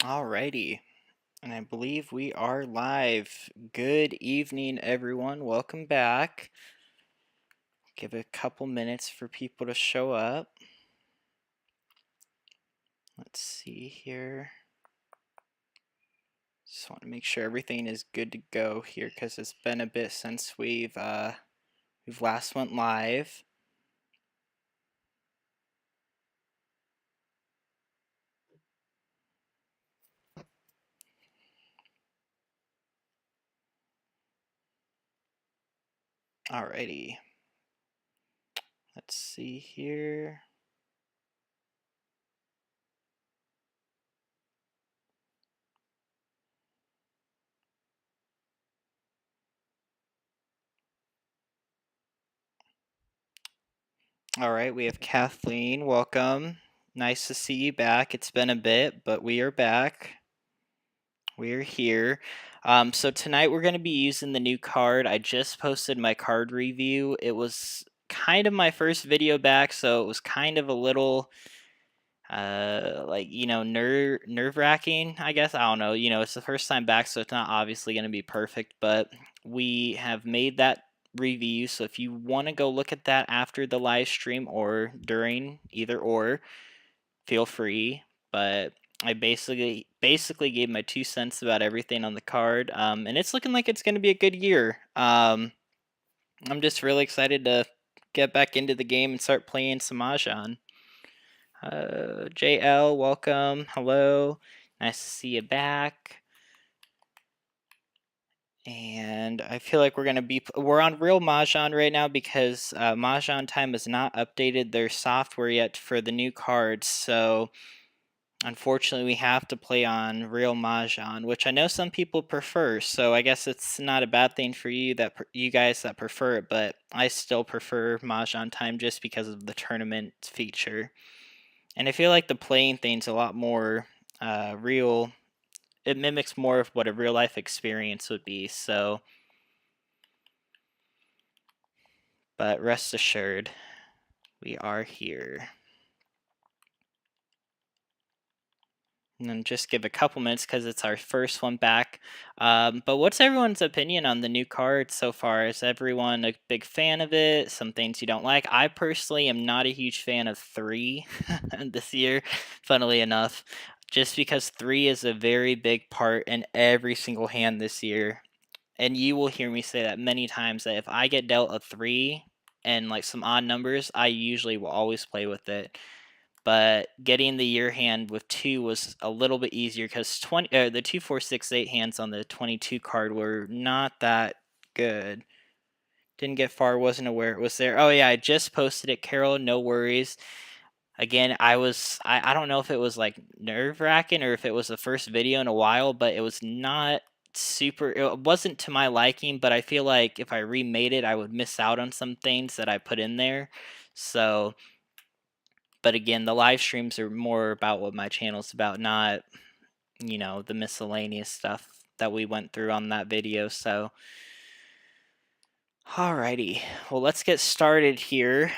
Alrighty, and I believe we are live. Good evening, everyone. Welcome back. Give it a couple minutes for people to show up. Let's see here. Just want to make sure everything is good to go here because it's been a bit since we've last went live. Alrighty. Let's see here. Alright, we have Kathleen. Welcome. Nice to see you back. It's been a bit, but we are back. We're here. So tonight we're going to be using the new card. I just posted my card review. It was kind of my first video back, so it was kind of a little nerve-wracking, I guess. I don't know. It's the first time back, so it's not obviously going to be perfect, but we have made that review. So if you want to go look at that after the live stream or during, either or, feel free. But I basically gave my 2 cents about everything on the card, and it's looking like it's going to be a good year. I'm just really excited to get back into the game and start playing some Mahjong. JL, welcome. Hello. Nice to see you back. And I feel like we're on Real Mahjong right now because MahjongTime has not updated their software yet for the new cards, so unfortunately we have to play on Real Mahjong, which I know some people prefer, so I guess it's not a bad thing for you guys that prefer it, but I still prefer MahjongTime just because of the tournament feature. And I feel like the playing thing's a lot more real. It mimics more of what a real life experience would be, so. But rest assured, we are here. And then just give a couple minutes because it's our first one back. But what's everyone's opinion on the new card so far? Is everyone a big fan of it? Some things you don't like? I personally am not a huge fan of 3 this year, funnily enough, just because 3 is a very big part in every single hand this year. And you will hear me say that many times, that if I get dealt a 3 and like some odd numbers, I usually will always play with it. But getting the year hand with 2 was a little bit easier because the 2, 4, 6, 8 hands on the 22 card were not that good. Didn't get far, wasn't aware it was there. Oh yeah, I just posted it, Carol, no worries. Again, I don't know if it was like nerve-wracking or if it was the first video in a while, but it was not super, it wasn't to my liking, but I feel like if I remade it, I would miss out on some things that I put in there. So, but again, the live streams are more about what my channel's about, not, the miscellaneous stuff that we went through on that video. So, alrighty, well, let's get started here.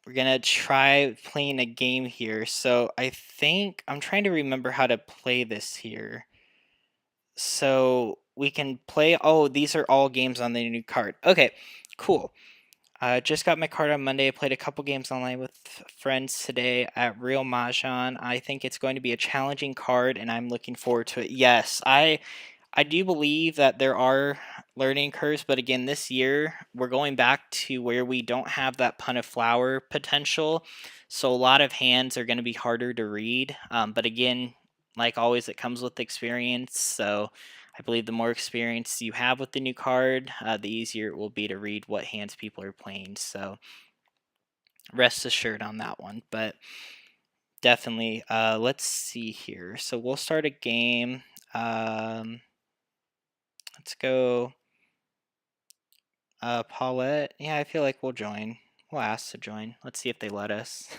We're gonna try playing a game here. So I think I'm trying to remember how to play this here. So we can play. Oh, these are all games on the new card. Okay, cool. Just got my card on Monday. I played a couple games online with friends today at Real Mahjong. I think it's going to be a challenging card, and I'm looking forward to it. Yes, I do believe that there are learning curves, but again, this year we're going back to where we don't have that pun of flower potential, so a lot of hands are going to be harder to read. But again, like always, it comes with experience. So I believe the more experience you have with the new card, the easier it will be to read what hands people are playing. So rest assured on that one. But definitely, let's see here. So we'll start a game. Let's go. Paulette. Yeah, I feel like we'll join. We'll ask to join. Let's see if they let us.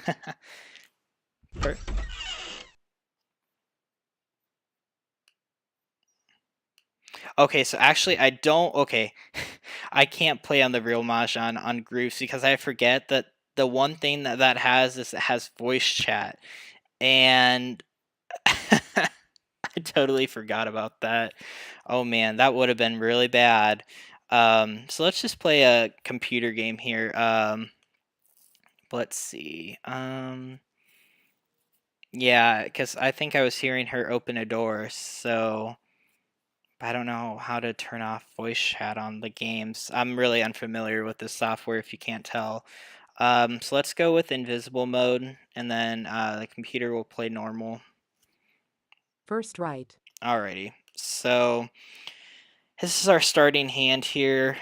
Okay, so actually I don't. Okay, I can't play on the Real Mahjong on groups because I forget that the one thing that has is it has voice chat, and I totally forgot about that. Oh man, that would have been really bad. So let's just play a computer game here. Let's see. Yeah, because I think I was hearing her open a door, so I don't know how to turn off voice chat on the games. I'm really unfamiliar with this software if you can't tell. So let's go with invisible mode, and then the computer will play normal. First right. Alrighty, so this is our starting hand here.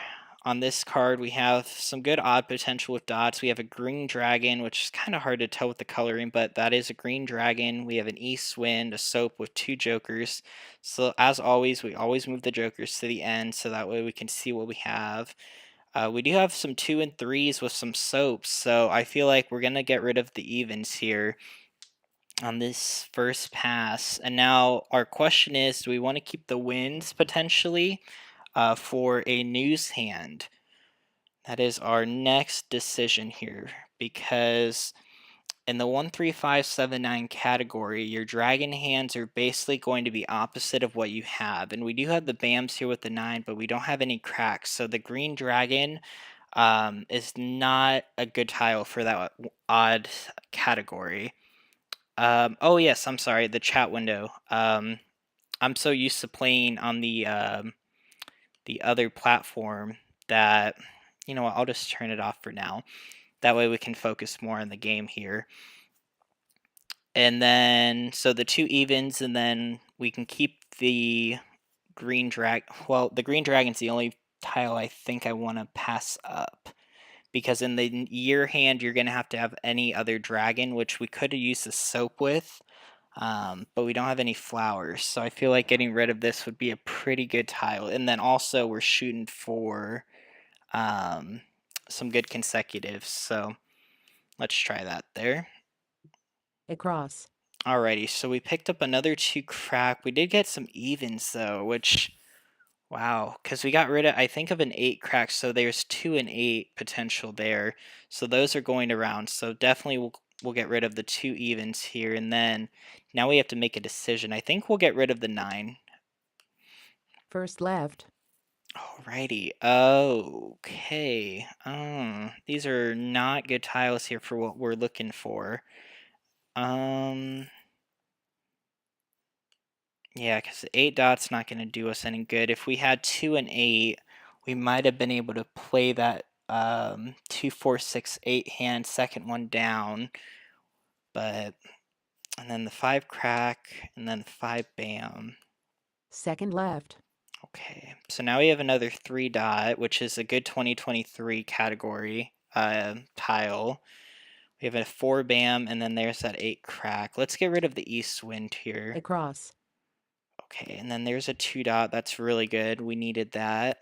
On this card, we have some good odd potential with dots. We have a green dragon, which is kind of hard to tell with the coloring, but that is a green dragon. We have an east wind, a soap with 2 jokers. So as always, we always move the jokers to the end, so that way we can see what we have. We do have some 2 and 3s with some soaps, so I feel like we're going to get rid of the evens here on this first pass. And now our question is, do we want to keep the winds potentially for a news hand? That is our next decision here, because in the 13579 category, your dragon hands are basically going to be opposite of what you have. And we do have the BAMs here with the 9, but we don't have any cracks. So the green dragon is not a good tile for that odd category. Oh yes, I'm sorry, the chat window. I'm so used to playing on the other platform that, you know what, I'll just turn it off for now. That way we can focus more on the game here. And then, so the 2 evens, and then we can keep the green drag. Well, the green dragon's the only tile I think I want to pass up, because in the year hand you're going to have any other dragon, which we could have used the soap with, but we don't have any flowers, so I feel like getting rid of this would be a pretty good tile. And then also we're shooting for some good consecutives, so let's try that there. Across. Alrighty, so we picked up another 2 crack. We did get some evens though, which, wow, because we got rid of, I think, of an 8 crack, so there's 2 and 8 potential there. So those are going around. So definitely we'll get rid of the 2 evens here, and then now we have to make a decision. I think we'll get rid of the 9. First left. Alrighty, okay. These are not good tiles here for what we're looking for. Yeah, because the 8 dot's not going to do us any good. If we had 2 and 8, we might have been able to play that 2, 4, 6, 8 hand, second one down. But, and then the 5 crack, and then 5 bam. Second left. Okay, so now we have another 3 dot, which is a good 2023 category tile. We have a 4 bam, and then there's that 8 crack. Let's get rid of the east wind here. Across. Okay, and then there's a 2 dot. That's really good. We needed that.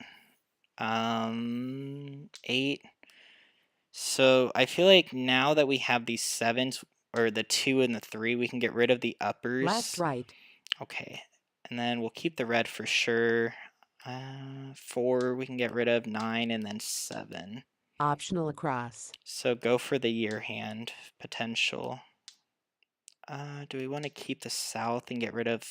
8. So I feel like now that we have these 7s, or the 2 and the 3, we can get rid of the uppers. Last right. Okay, and then we'll keep the red for sure. 4 we can get rid of, 9, and then 7. Optional across. So go for the year hand potential. Do we want to keep the south and get rid of?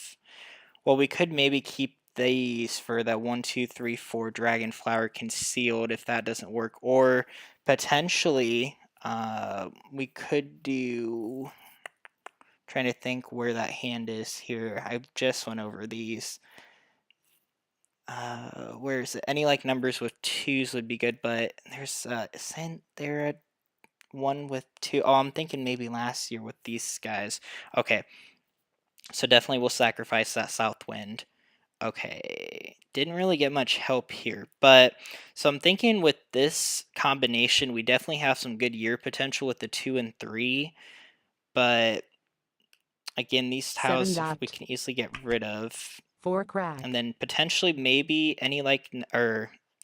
Well, we could maybe keep these for the 1, 2, 3, 4 dragon flower concealed if that doesn't work, or potentially we could do. Trying to think where that hand is here. I just went over these. Where is it? Any like numbers with 2s would be good, but there's isn't there a one with 2? Oh, I'm thinking maybe last year with these guys. Okay, so definitely we'll sacrifice that south wind. Okay, didn't really get much help here, but so I'm thinking with this combination, we definitely have some good year potential with the 2 and 3, but again, these 7 tiles we dot. can easily get rid of, 4 crack. and then potentially maybe any like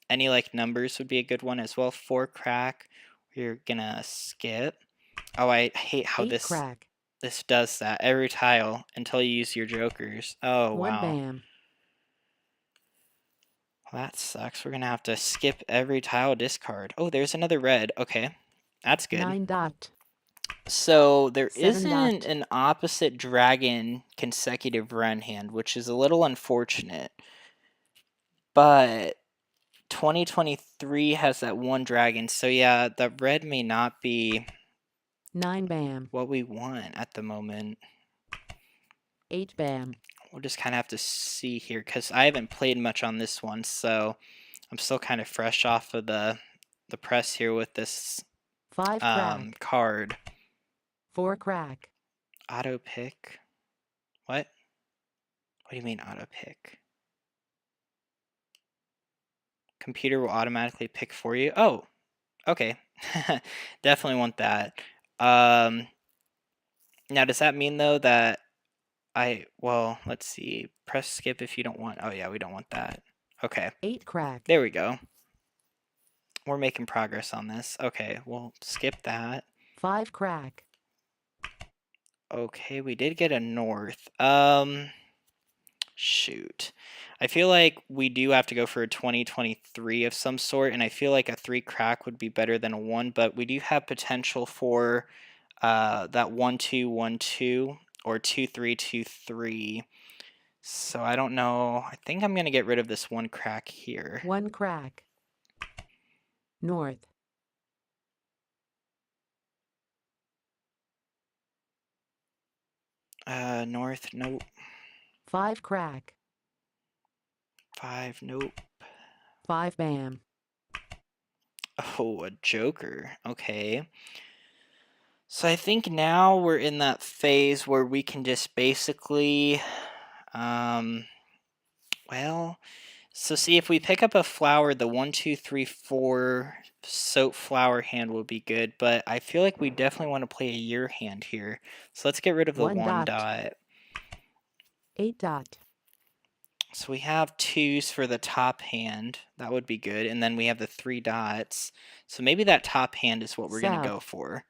any like numbers would be a good one as well. 4 crack, we're gonna skip. Oh, I hate how 8 crack. this does that every tile until you use your jokers. Oh 1 wow. bam. Well, that sucks. We're gonna have to skip every tile discard. Oh, there's another red. Okay, that's good. 9 dot. So there 7 isn't dot. an opposite dragon consecutive run hand, which is a little unfortunate. But 2023 has that one dragon, so yeah, the red may not be 9 bam. what we want at the moment. 8 bam. We'll just kind of have to see here, because I haven't played much on this one, so I'm still kind of fresh off of the press here with this 5 crack. card. 4 crack. Auto pick? What? What do you mean auto pick? Computer will automatically pick for you. Oh, okay. Definitely want that. Now, does that mean though that well, let's see. Press skip if you don't want. Oh yeah, we don't want that. Okay. 8 crack. There we go. We're making progress on this. Okay, we'll skip that. 5 crack. Okay, we did get a north. Shoot. I feel like we do have to go for a 2023 of some sort, and I feel like a 3 crack would be better than a 1, but we do have potential for that 1-2-1-2 or 2-3-2-3. So I don't know. I think I'm going to get rid of this 1 crack here. 1 crack. North. North, nope. 5 crack. 5, nope. 5 bam. Oh, a joker. Okay. So I think now we're in that phase where we can just basically, well, so see if we pick up a flower, the 1, 2, 3, 4 soap flower hand will be good, but I feel like we definitely want to play a year hand here. So let's get rid of the 1 1 dot. dot. 8 dot. So we have 2s for the top hand. That would be good. And then we have the 3 dots. So maybe that top hand is what we're going to go South. for.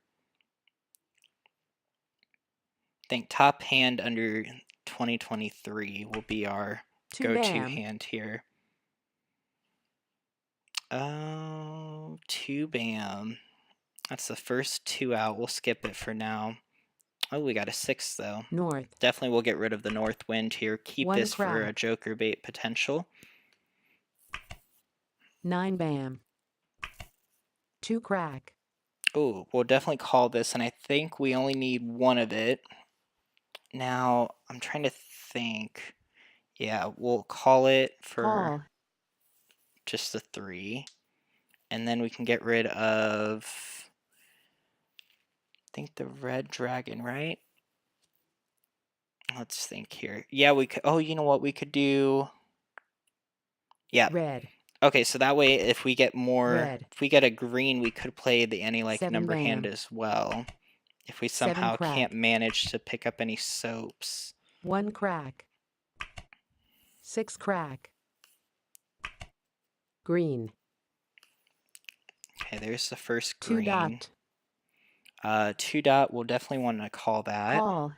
I think top hand under 2023 will be our 2 go-to bam. hand here. Oh, 2 bam. That's the first 2 out. We'll skip it for now. Oh, we got a 6 though. North. Definitely we'll get rid of the north wind here. Keep 1 this for a crack. joker bait potential. 9 bam. 2 crack. Oh, we'll definitely call this, and I think we only need 1 of it. Now, I'm trying to think. Yeah, we'll call it for Call. just the 3. And then we can get rid of, I think, the red dragon, right? Let's think here. Yeah, we could, oh, you know what we could do? Yeah. Red. Okay, so that way if we get more, Red. if we get a green, we could play the any like 7 number hand bam. as well. If we 7 somehow crack. can't manage to pick up any soaps. 1 crack. 6 crack. Green. Okay, there's the first 2 green. dot. 2 dot, we'll definitely want to call that. Call.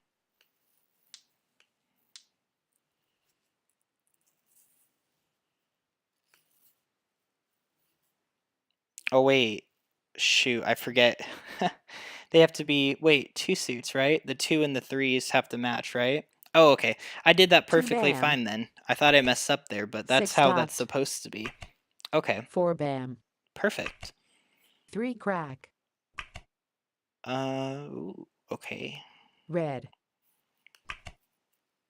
Oh wait, shoot, I forget. They have to be, wait, 2 suits, right? The 2 and the 3s have to match, right? Oh, okay. I did that 2 perfectly bam. fine then. I thought I messed up there, but that's 6 how that's dot. supposed to be. Okay, 4 bam. perfect. 3 crack. Okay. Red.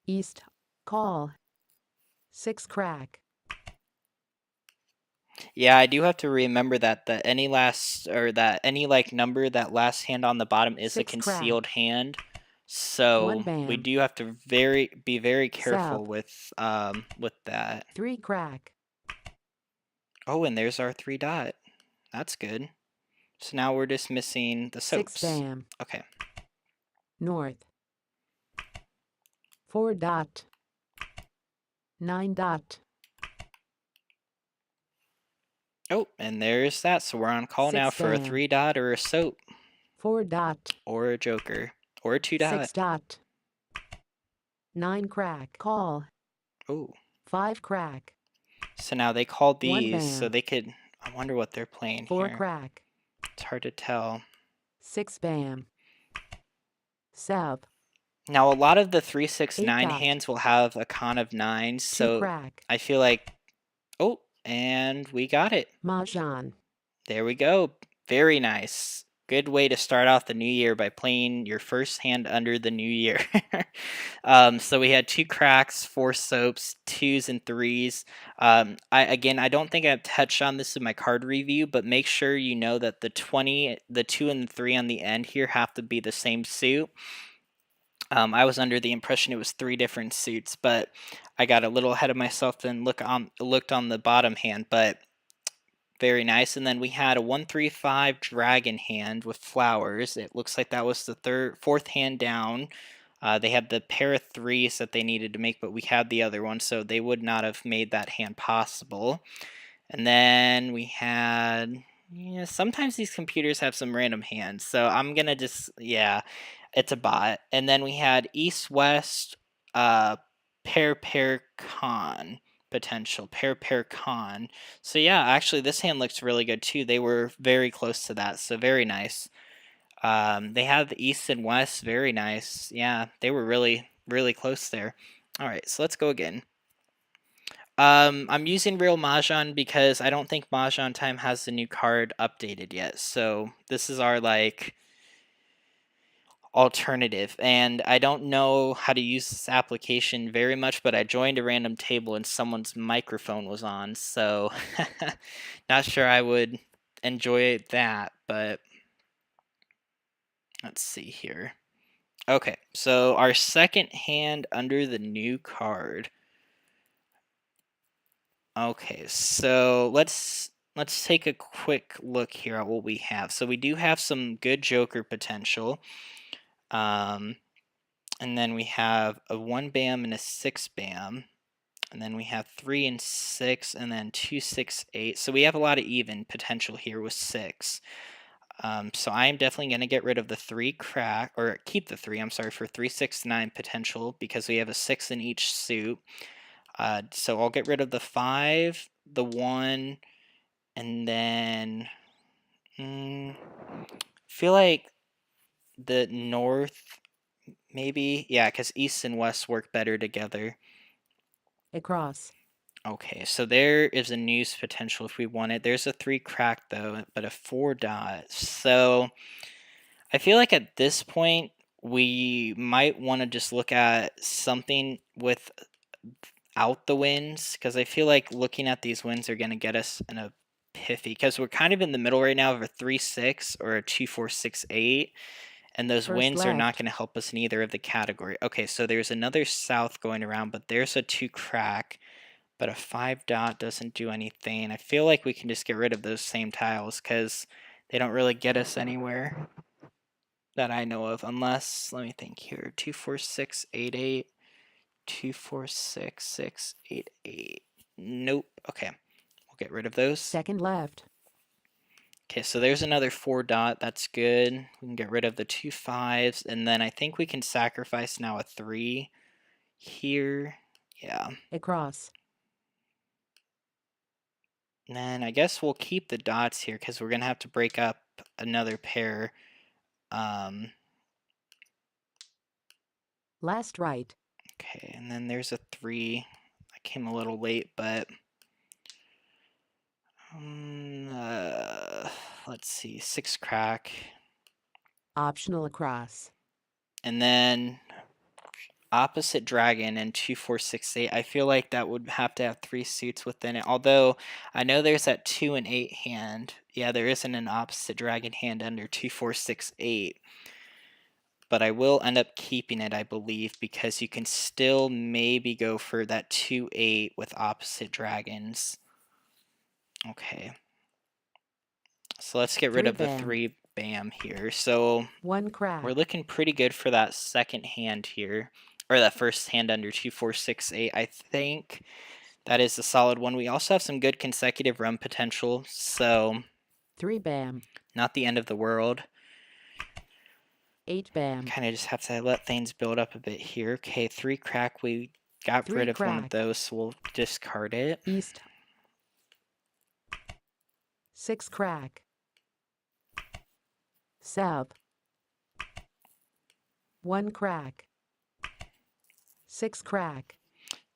East. Call. 6 crack. Yeah, I do have to remember that any last, or that any like number, that last hand on the bottom is a 6 concealed crack. hand. 1 So we bam. do have to be very careful South. with that. 3 crack. Oh, and there's our 3 dot. That's good. So now we're just missing the 6 soaps. bam. Okay. North. 4 dot. 9 dot. Oh, and there's that. So we're on call now 6 for a bam. 3 dot or a soap 4 dot. or a joker or a 2 dot. 6 dot. 9 crack. Call. Oh. 5 crack. So now they called 1 these, so bam. they could, I wonder what they're playing 4 here. crack. It's hard to tell. 6 bam. Sub. Now, a lot of the 3, 6, 8 9 dot. hands will have a con of 9s, 2 so crack. I feel like, oh, and we got it. Mahjong. There we go. Very nice. Good way to start off the new year by playing your first hand under the new year. So we had 2 cracks, 4 soaps, 2s and 3s. I don't think I've touched on this in my card review, but make sure you know that the 20, the 2 and the 3 on the end here have to be the same suit. I was under the impression it was 3 different suits, but I got a little ahead of myself and looked on the bottom hand, but very nice. And then we had a 1-3-5 dragon hand with flowers. It looks like that was the fourth hand down. They had the pair of 3s that they needed to make, but we had the other one, so they would not have made that hand possible. And then we had, yeah, sometimes these computers have some random hands, so I'm gonna just, yeah, it's a bot. And then we had East West, pair con potential, pair con. So yeah, actually this hand looks really good too. They were very close to that, so very nice. They have the East and West, very nice. Yeah, they were really, really close there. All right, so let's go again. I'm using Real Mahjong because I don't think MahjongTime has the new card updated yet. So this is our like alternative, and I don't know how to use this application very much, but I joined a random table and someone's microphone was on, so not sure I would enjoy that, but let's see here. Okay, so our second hand under the new card. Okay, so let's take a quick look here at what we have. So we do have some good Joker potential. And then we have a 1 bam and a 6 bam. And then we have 3 and 6, and then 2, 6, 8. So we have a lot of even potential here with 6. So I am definitely going to get rid of the 3 crack, or keep the 3, I'm sorry, for 3, 6, 9 potential because we have a 6 in each suit. So I'll get rid of the 5, the 1, and then feel like the north, maybe, yeah, because east and west work better together. Across. Okay, so there is a news potential if we want it. There's a 3 crack though, but a 4 dot. So I feel like at this point we might want to just look at something without the wins, because I feel like looking at these wins are going to get us in a piffy, because we're kind of in the middle right now of a 3-6 or a 2-4-6-8. And those First wins are not left. going to help us in either of the category. Okay, so there's another south going around, but there's a 2 crack, but a 5 dot doesn't do anything. I feel like we can just get rid of those same tiles because they don't really get us anywhere that I know of, unless, let me think here, 2, 4, 6, 8, 8, 2, 4, 6, 6, 8, 8. Nope. Okay, we'll get rid of those. Second left. Okay, so there's another 4 dot. That's good. We can get rid of the 2 5s, and then I think we can sacrifice now a 3 here. Yeah. Across. And then I guess we'll keep the dots here because we're going to have to break up another pair. Last right. Okay, and then there's a 3. I came a little late, but let's see, 6 crack. Optional across. And then opposite dragon and 2, 4, 6, 8. I feel like that would have to have 3 suits within it. Although I know there's that 2 and 8 hand. Yeah, there isn't an opposite dragon hand under 2, 4, 6, 8. But I will end up keeping it, I believe, because you can still maybe go for that 2, 8 with opposite dragons. Okay. So let's get rid 3 of the bam. 3 bam here. So 1 crack. we're looking pretty good for that second hand here. Or that first hand under 2, 4, 6, 8. I think that is a solid one. We also have some good consecutive run potential. So 3 bam. not the end of the world. 8 bam. Kind of just have to let things build up a bit here. Okay, 3 crack. We got 3 rid of one of crack. those, so we'll discard it. East. 6 crack. Sub. 1 crack. 6 crack.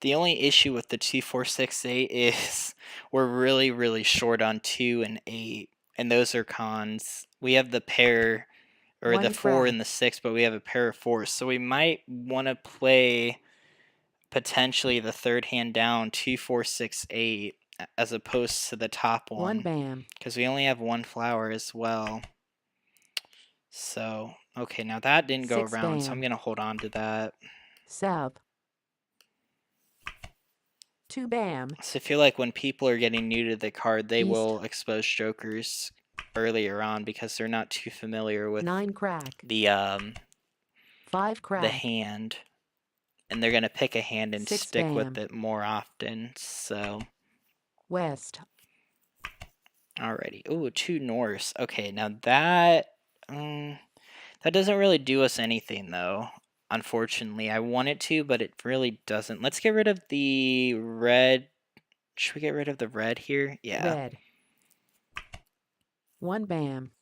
The only issue with the 2, 4, 6, 8 is we're really, really short on 2 and 8, and those are cons. We have the pair, or the 1 4 crack. and the 6, but we have a pair of 4s, so we might want to play potentially the third hand down 2, 4, 6, 8 as opposed to the top 1 one, bam. because we only have 1 flower as well. So, okay, now that didn't go 6 around, so I'm bam. going to hold on to that. Sub. 2 bam. So I feel like when people are getting new to the card, they East. will expose jokers earlier on because they're not too familiar with 9 crack. the 5 crack. hand, and they're going to pick a hand and 6 stick with bam. it more often. So West. alrighty. Ooh, 2 Norse. Okay, now that that doesn't really do us anything though. Unfortunately, I want it to, but it really doesn't. Let's get rid of the red. Should we get rid of the red here? Yeah. Red. 1 bam.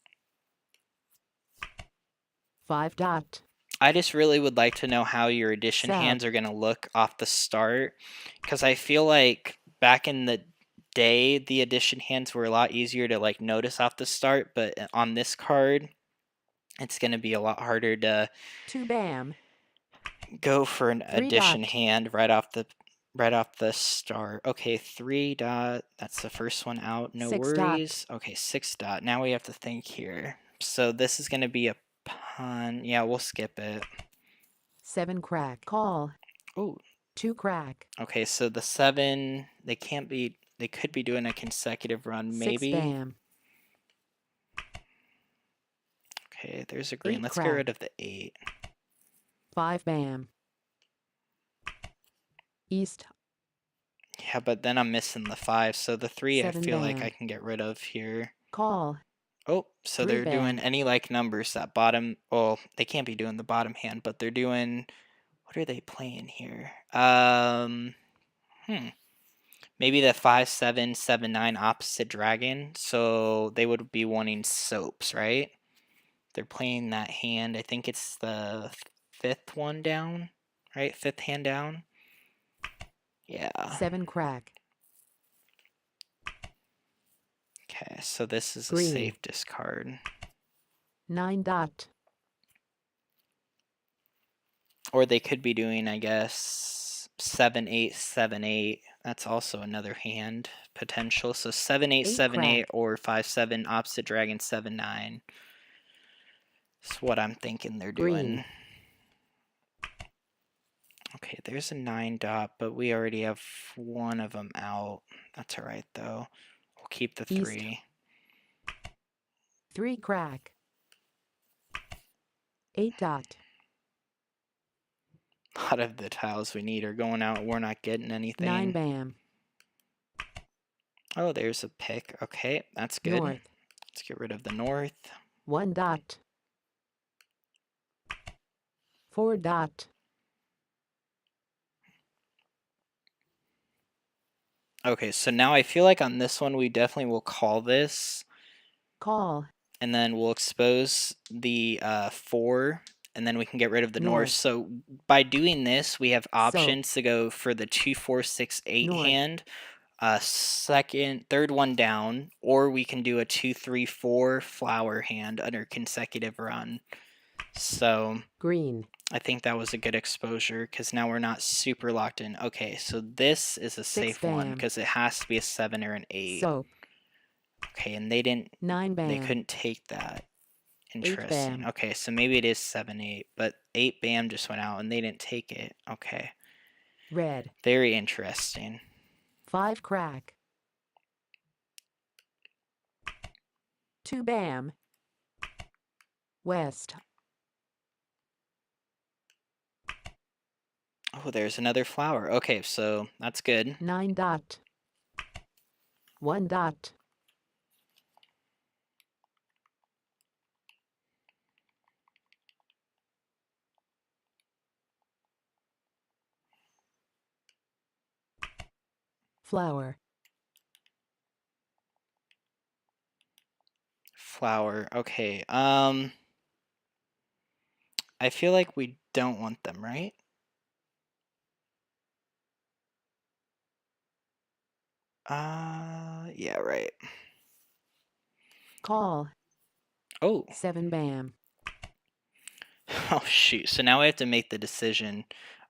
5 dot. I just really would like to know how your addition Sub. hands are going to look off the start, because I feel like back in the day, the addition hands were a lot easier to like notice off the start, but on this card, it's going to be a lot harder to 2 bam. go for an 3 addition dot. hand right off the start. Okay, 3 dot. That's the first one out. No 6 dot. worries. Okay, 6 dot. Now we have to think here. So this is going to be a pun. Yeah, we'll skip it. 7 crack. Call. Oh, 2 crack. okay, so the 7, they could be doing a consecutive run, 6 maybe. bam. Okay, there's a green. 8 Let's get crack. rid of the 8. 5 bam. East. Yeah, but then I'm missing the 5, so the 3 I 7 feel like bam. I can get rid of here. Call. Oh, so 3 they're doing bam. any like numbers that bottom, well, they can't be doing the bottom hand, but they're doing, what are they playing here? Maybe the 5, 7, 7, 9 opposite dragon, so they would be wanting soaps, right? They're playing that hand. I think it's the 5th one down, right? 5th hand down. Yeah. 7 crack. Okay, so this is a Green. safe discard. 9 dot. Or they could be doing, I guess, 7, 8, 7, 8. That's also another hand potential. So 7, 8, 8 7, 8, crack. or 5, 7, opposite dragon, 7, 9. That's what I'm thinking they're doing. Green. Okay, there's a 9 dot, but we already have one of them out. That's alright, though. We'll keep the East. 3. 3 crack. 8 dot. A lot of the tiles we need are going out. We're not getting anything. 9 bam. Oh, there's a pick. Okay, that's good. North. Let's get rid of the north. 1 dot. 4 dot. Okay, so now I feel like on this one we definitely will call this, Call. and then we'll expose the 4, and then we can get rid of the north. North. So by doing this, we have options to go for the 2, 4, 6, 8 North. hand, third one down, or we can do a 2, 3, 4 flower hand under consecutive run. So Green. I think that was a good exposure because now we're not super locked in. Okay, so this is a 6 safe one bam. because it has to be a 7 or an 8. Soap. Okay, and they didn't, 9 bam. they couldn't take that. 8 Interesting. bam. Okay, so maybe it is 7, 8, but 8 bam just went out and they didn't take it. Okay, Red. very interesting. 5 crack. 2 bam. West. Oh, there's another flower. Okay, so that's good. 9 dot. 1 dot. Flower. Flower. Okay. I feel like we don't want them, right? Yeah, right. Call. Oh. 7 bam. Oh, shoot. So now we have to make the decision.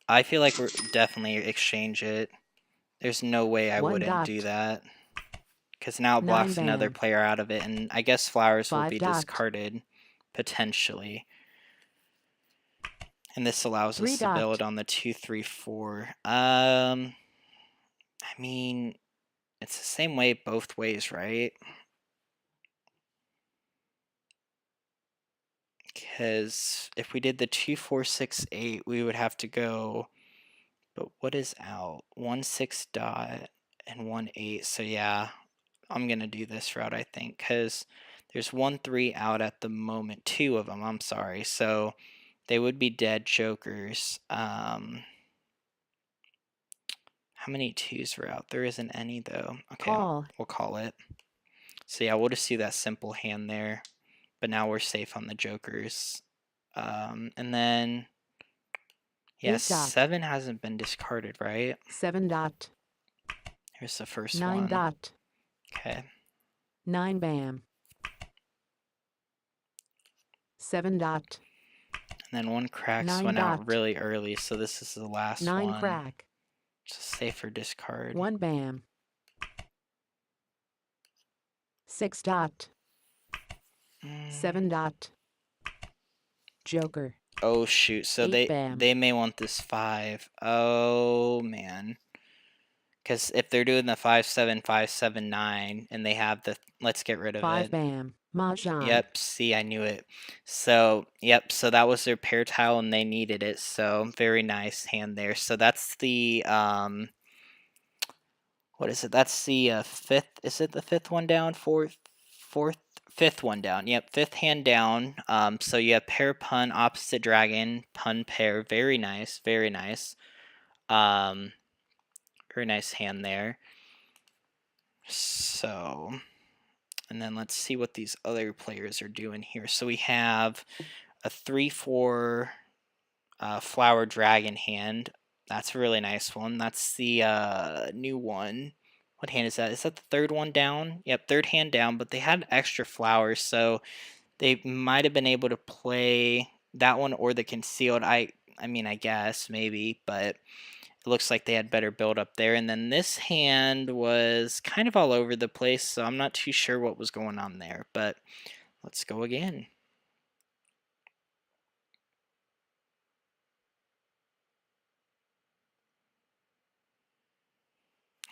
I feel like we're definitely exchange it. There's no way I 1 wouldn't do dot. that. Because now it 9 blocks another bam. player out of it, and I guess flowers will 5 be dot. discarded, potentially. And this allows 3 us to build dot. on the 2, 3, 4. I mean, it's the same way both ways, right? Because if we did the 2, 4, 6, 8, we would have to go. But what is out? 1, 6 dot and 1, 8. So yeah, I'm gonna do this route, I think, because there's 1, 3 out at the moment. 2 of them. I'm sorry. So they would be dead jokers. How many 2s were out? There isn't any though. Okay, Call. we'll call it. So yeah, we'll just do that simple hand there. But now we're safe on the jokers. And then, yeah, 8 dot. 7 hasn't been discarded, right? 7 dot. Here's the first 9 one. dot. Okay. 9 bam. 7 dot. And then one cracks 9 went out dot. really early, so this is the last 9 one. crack. It's a safer discard. 1 bam. 6 dot. 7 dot. Joker. Oh shoot! So 8 bam. they may want this 5. Oh man. Because if they're doing the 5, 7, 5, 7, 9, and they have the, let's get rid of 5 it. bam. Mahjong. Yep, see, I knew it. So, yep, so that was their pair tile and they needed it. So, very nice hand there. So, that's the, what is it? That's the fifth, is it the fifth one down? Fifth one down. Yep, fifth hand down. So, you have pair pun, opposite dragon, pun pair. Very nice, very nice. Very nice hand there. So, and then let's see what these other players are doing here. So we have a 3/4 flower dragon hand. That's a really nice one. That's the new one. What hand is that? Is that the third one down? Yep, third hand down, but they had extra flowers, so they might have been able to play that one or the concealed. I mean, I guess maybe, but it looks like they had better build up there. And then this hand was kind of all over the place, so I'm not too sure what was going on there. But let's go again.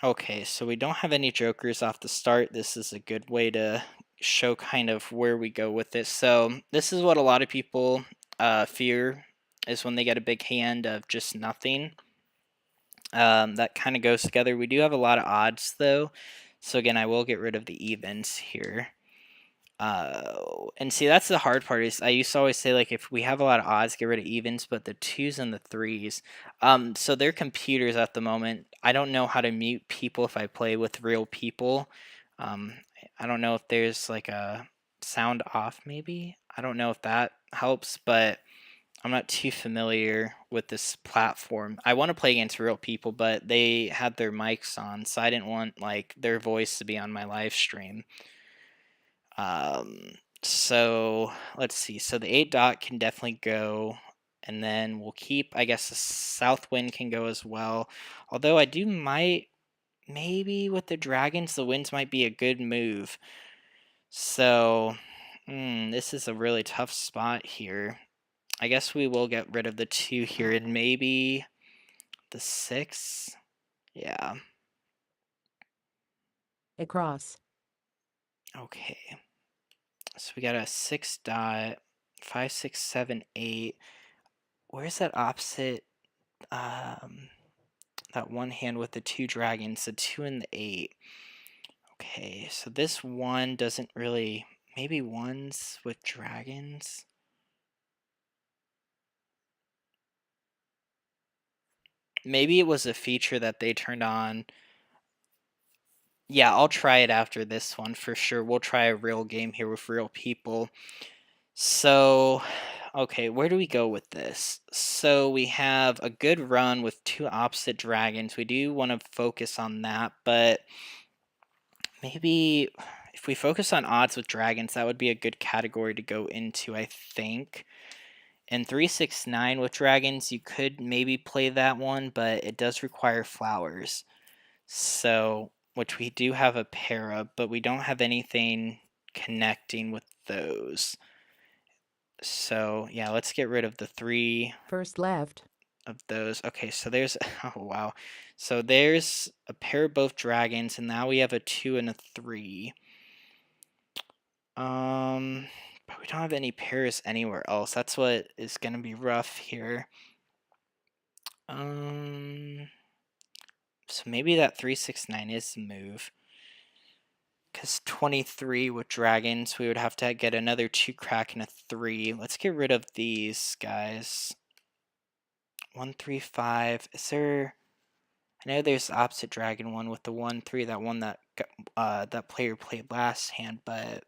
Okay, so we don't have any jokers off the start. This is a good way to show kind of where we go with this. So this is what a lot of people fear, is when they get a big hand of just nothing. That kind of goes together. We do have a lot of odds though. So again, I will get rid of the evens here. And see, that's the hard part. Is I used to always say, like, if we have a lot of odds, get rid of evens, but the 2s and the 3s. So they're computers at the moment. I don't know how to mute people if I play with real people. Um, I don't know if there's like a sound off, maybe. I don't know if that helps, but I'm not too familiar with this platform. I want to play against real people, but they had their mics on, so I didn't want like their voice to be on my live stream. So let's see. So the 8 dot can definitely go, and then we'll keep, I guess the south wind can go as well. Although I do maybe with the dragons, the winds might be a good move. So this is a really tough spot here. I guess we will get rid of the 2 here and maybe the 6. Yeah. Across. Okay. So we got a 6 dot, 5, 6, 7, 8. Where's that opposite? That one hand with the 2 dragons, the 2 and the 8. Okay, so this one doesn't really. Maybe ones with dragons. Maybe it was a feature that they turned on. Yeah, I'll try it after this one for sure. We'll try a real game here with real people. So, Okay, where do we go with this? So we have a good run with two opposite dragons. We do want to focus on that, but maybe if we focus on odds with dragons, that would be a good category to go into, I think. And 369 with dragons, you could maybe play that one, but it does require flowers. So, which we do have a pair of, but we don't have anything connecting with those. So, yeah, let's get rid of the 3 First left. of those. Okay, so there's oh wow. So there's a pair of both dragons, and now we have a 2 and a 3. But we don't have any pairs anywhere else. That's what is gonna be rough here. So maybe that 369 is the move. Because 23 with dragons, we would have to get another 2 crack and a 3. Let's get rid of these guys. 135. Is there? I know there's the opposite dragon one with the 1-3, that one that that player played last hand, but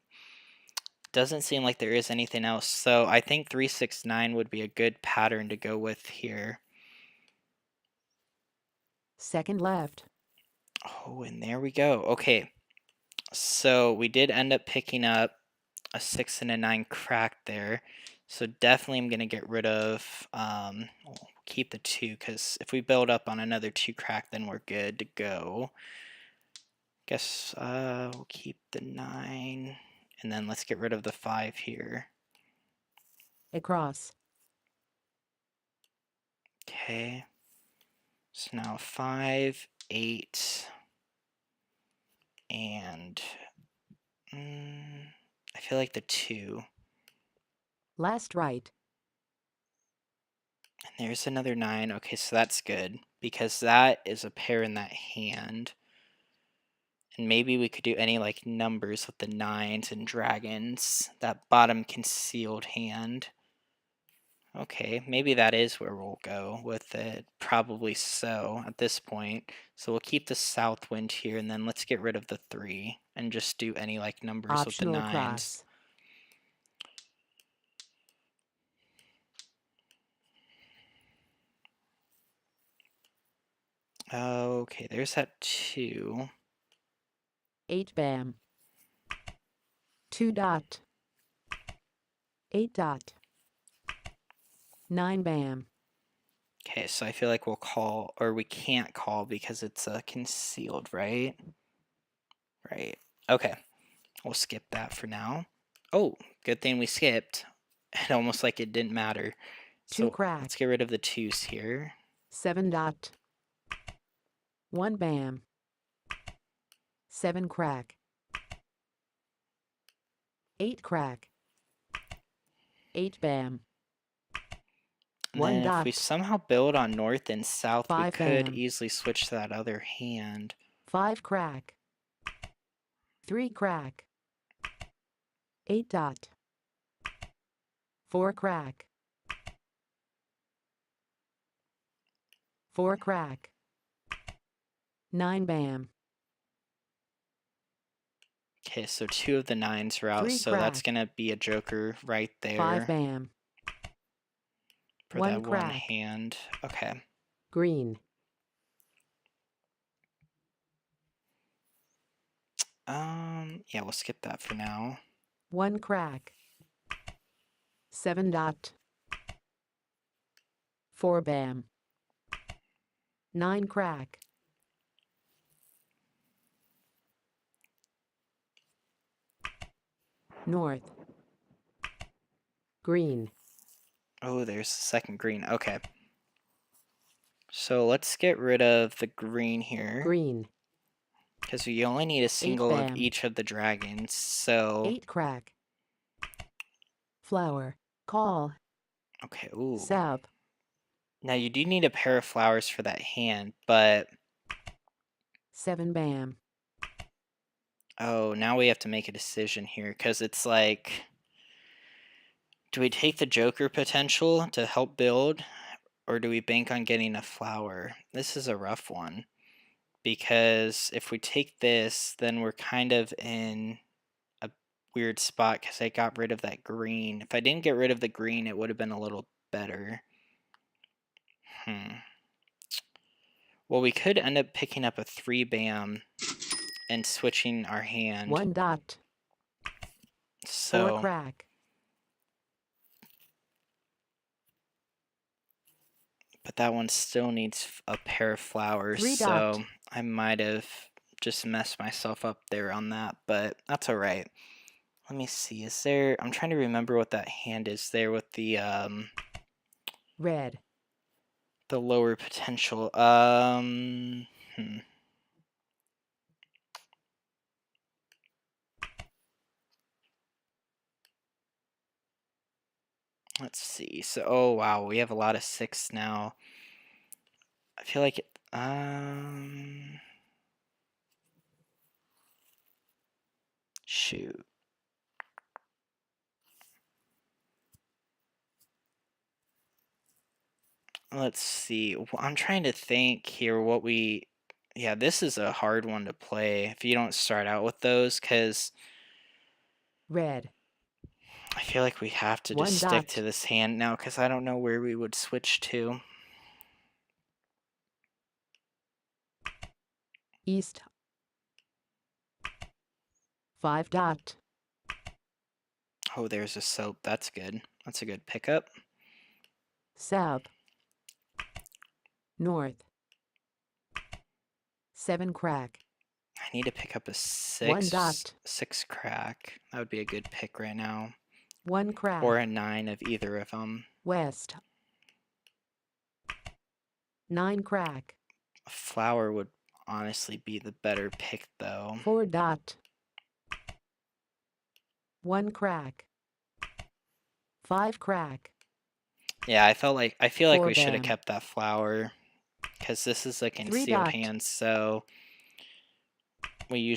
doesn't seem like there is anything else. So I think 369 would be a good pattern to go with here. Second left. Oh, and there we go. Okay, so we did end up picking up a 6 and a 9 crack there. So definitely I'm going to get rid of, we'll keep the 2, because if we build up on another 2 crack, then we're good to go. Guess we'll keep the 9, and then let's get rid of the 5 here. Across. Okay. So now 5, 8, and I feel like the 2. Last right. And there's another 9. Okay, so that's good, because that is a pair in that hand. And maybe we could do any like numbers with the 9s and dragons. That bottom concealed hand. Okay, maybe that is where we'll go with it. Probably so at this point. So we'll keep the south wind here, and then let's get rid of the 3 and just do any like numbers with the Optional 9s. across. Okay, there's that 2. 8 bam. 2 dot. 8 dot. 9 bam. Okay, so I feel like we'll call, or we can't call because it's concealed, right? Right. Okay, we'll skip that for now. Oh, good thing we skipped. It almost like it didn't matter. 2 So crack. let's get rid of the 2s here. 7 dot. 1 bam. 7 crack. 8 crack. 8 bam. And 1 then if we dot. somehow build on north and south, we 5 could bam. easily switch to that other hand. 5 crack. 3 crack. 8 dot. 4 crack. 4 crack. 9 bam. Okay, so 2 of the 9s are out, 3 so that's crack. gonna be a joker right 5 there bam. for 1 that one crack. hand. Okay. Green. Yeah, we'll skip that for now. 1 crack. 7 dot. 4 bam. 9 crack. North. Green. Oh, there's the second green. Okay. So let's get rid of the green here. Green. Because we only need a single of bam. each of the dragons, so... 8 crack. Flower. Call. Okay, ooh. Sub. Now you do need a pair of flowers for that hand, but... 7 bam. Oh, now we have to make a decision here, because it's like... Do we take the Joker potential to help build, or do we bank on getting a flower? This is a rough one, because if we take this, then we're kind of in a weird spot because I got rid of that green. If I didn't get rid of the green, it would have been a little better. Well, we could end up picking up a 3 bam and switching our hand. 1 dot. 4 So, crack. but that one still needs a pair of flowers. 3 so dot. I might have just messed myself up there on that, but that's all right. Let me see. Is there? I'm trying to remember what that hand is there with the Red. lower potential. Let's see. So, oh wow, we have a lot of 6 now. I feel like it, shoot. Let's see. I'm trying to think here what we. Yeah, this is a hard one to play if you don't start out with those, because Red. I feel like we have to 1 just stick to dot. this hand now, because I don't know where we would switch to. East. 5 dot. Oh, there's a soap. That's good. That's a good pickup. South. North. 7 crack. I need to pick up a 1 dot. 6 crack. That would be a good pick right now. 1 crack. Or a 9 of either of them. West. 9 crack. A flower would honestly be the better pick, though. 4 dot. 1 crack. 5 crack. Yeah, I feel like 4 we should have bam. kept that flower, because this is a 3 concealed dot. hand, so we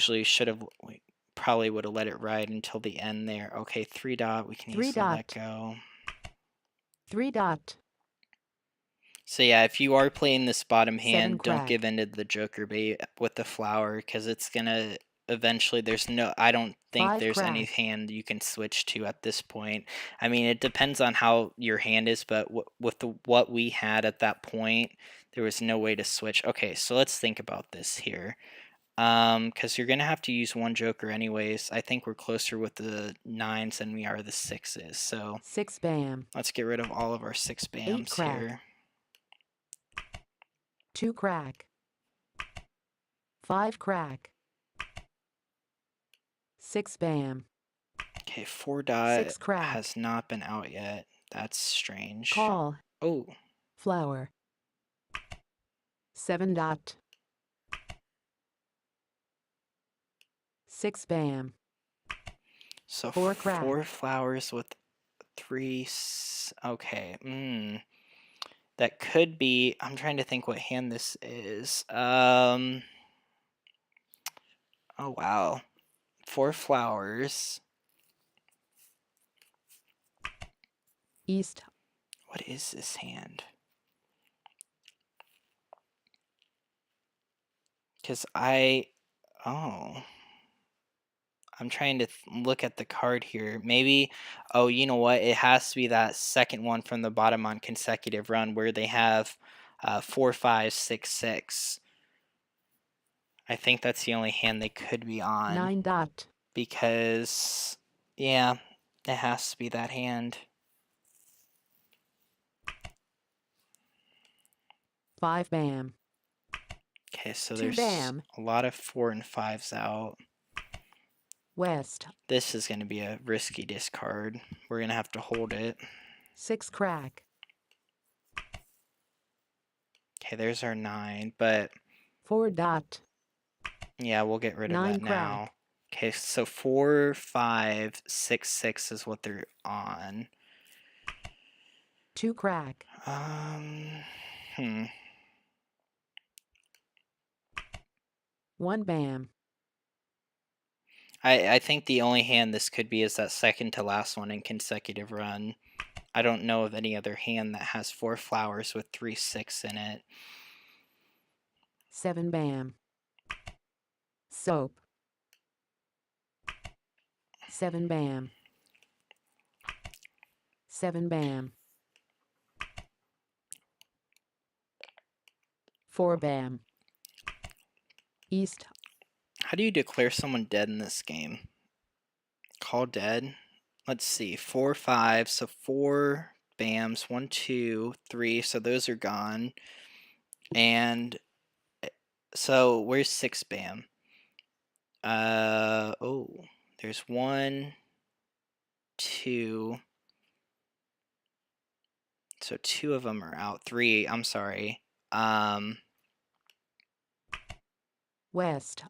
probably would have let it ride until the end there. Okay, 3 dot, we can 3 easily let dot. go. 3 dot. So yeah, if you are playing this bottom 7 hand, don't crack. give in to the joker bait with the flower, because it's gonna eventually. I don't think 5 there's any crack. hand you can switch to at this point. I mean, it depends on how your hand is, but with what we had at that point, there was no way to switch. Okay, so let's think about this here. Because you're gonna have to use one joker anyways. I think we're closer with the 9s than we are the 6s. So 6 bam. let's get rid of all of our 6 8 bams crack. here. 2 crack. 5 crack. 6 bam. Okay, 4 dot 6 crack. has not been out yet. That's strange. Call. Oh, Flower. 7 dot. 6 bam. so 4 crack. 4 flowers with 3. Okay, that could be. I'm trying to think what hand this is. Oh wow, 4 flowers. East. What is this hand? Because I'm trying to look at the card here. Maybe, oh, you know what? It has to be that second one from the bottom on consecutive run where they have 4, 5, 6, 6. I think that's the only hand they could be on. 9 dot. Because, yeah, it has to be that hand. 5 bam. Okay, so 2 there's bam. a lot of 4 and 5s out. West. This is going to be a risky discard. We're going to have to hold it. 6 crack. Okay, there's our 9, but 4 dot. yeah, we'll get rid of 9 that now. crack. Okay, so 4, 5, 6, 6 is what they're on. 2 crack. 1 bam. I think the only hand this could be is that second to last one in consecutive run. I don't know of any other hand that has 4 flowers with 3, 6 in it. 7 bam. Soap. 7 bam. 7 bam. 4 bam. East. How do you declare someone dead in this game? Call dead. Let's see. 4, 5. So 4 bams. 1, 2, 3. So those are gone. And so where's 6 bam? Oh, there's 1, 2. So 2 of them are out. 3. I'm sorry. West.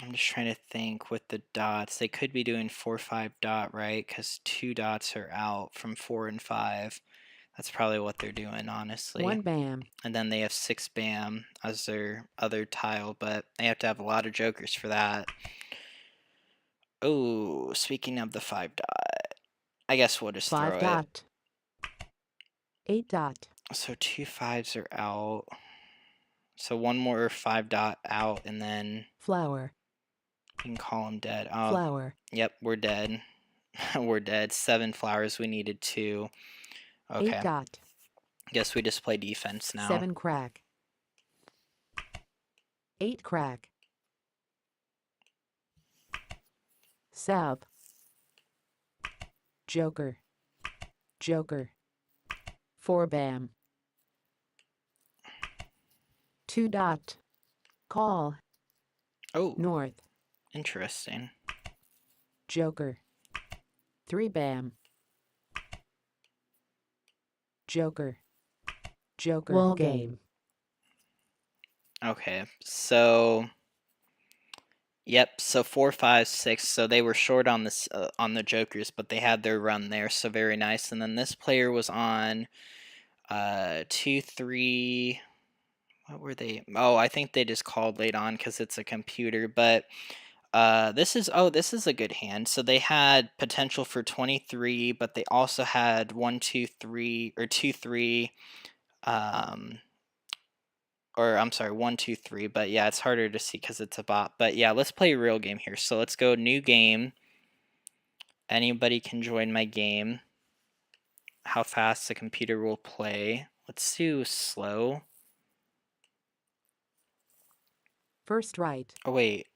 I'm just trying to think with the dots. They could be doing 4, 5 dot, right? Because 2 dots are out from 4 and 5. That's probably what they're doing, honestly. 1 bam. And then they have 6 bam as their other tile, but they have to have a lot of jokers for that. Oh, speaking of the 5 dot, I guess we'll just 5 throw dot. 8 dot. it. So 2 5s are out. So 1 more 5 dot out, and then Flower. you can call them dead. Oh, Flower. yep, we're dead. We're dead. 7 flowers. We needed 2. 8 Okay. dot. Guess we just play defense now. 7 crack. 8 crack. Sub. Joker. Joker. 4 bam. 2 dot. Call. Oh, North. interesting. Joker. 3 bam. Joker. Joker. Wall game. Okay, so yep, so 4, 5, 6. So they were short on this on the jokers, but they had their run there, so very nice. And then this player was on 2, 3. What were they? Oh, I think they just called late on because it's a computer. But this is a good hand. So they had potential for 23, but they also had 1, 2, 3 or 2, 3. Or I'm sorry, 1, 2, 3. But yeah, it's harder to see because it's a bot. But yeah, let's play a real game here. So let's go new game. Anybody can join my game. How fast the computer will play. Let's do slow. First right. Oh wait,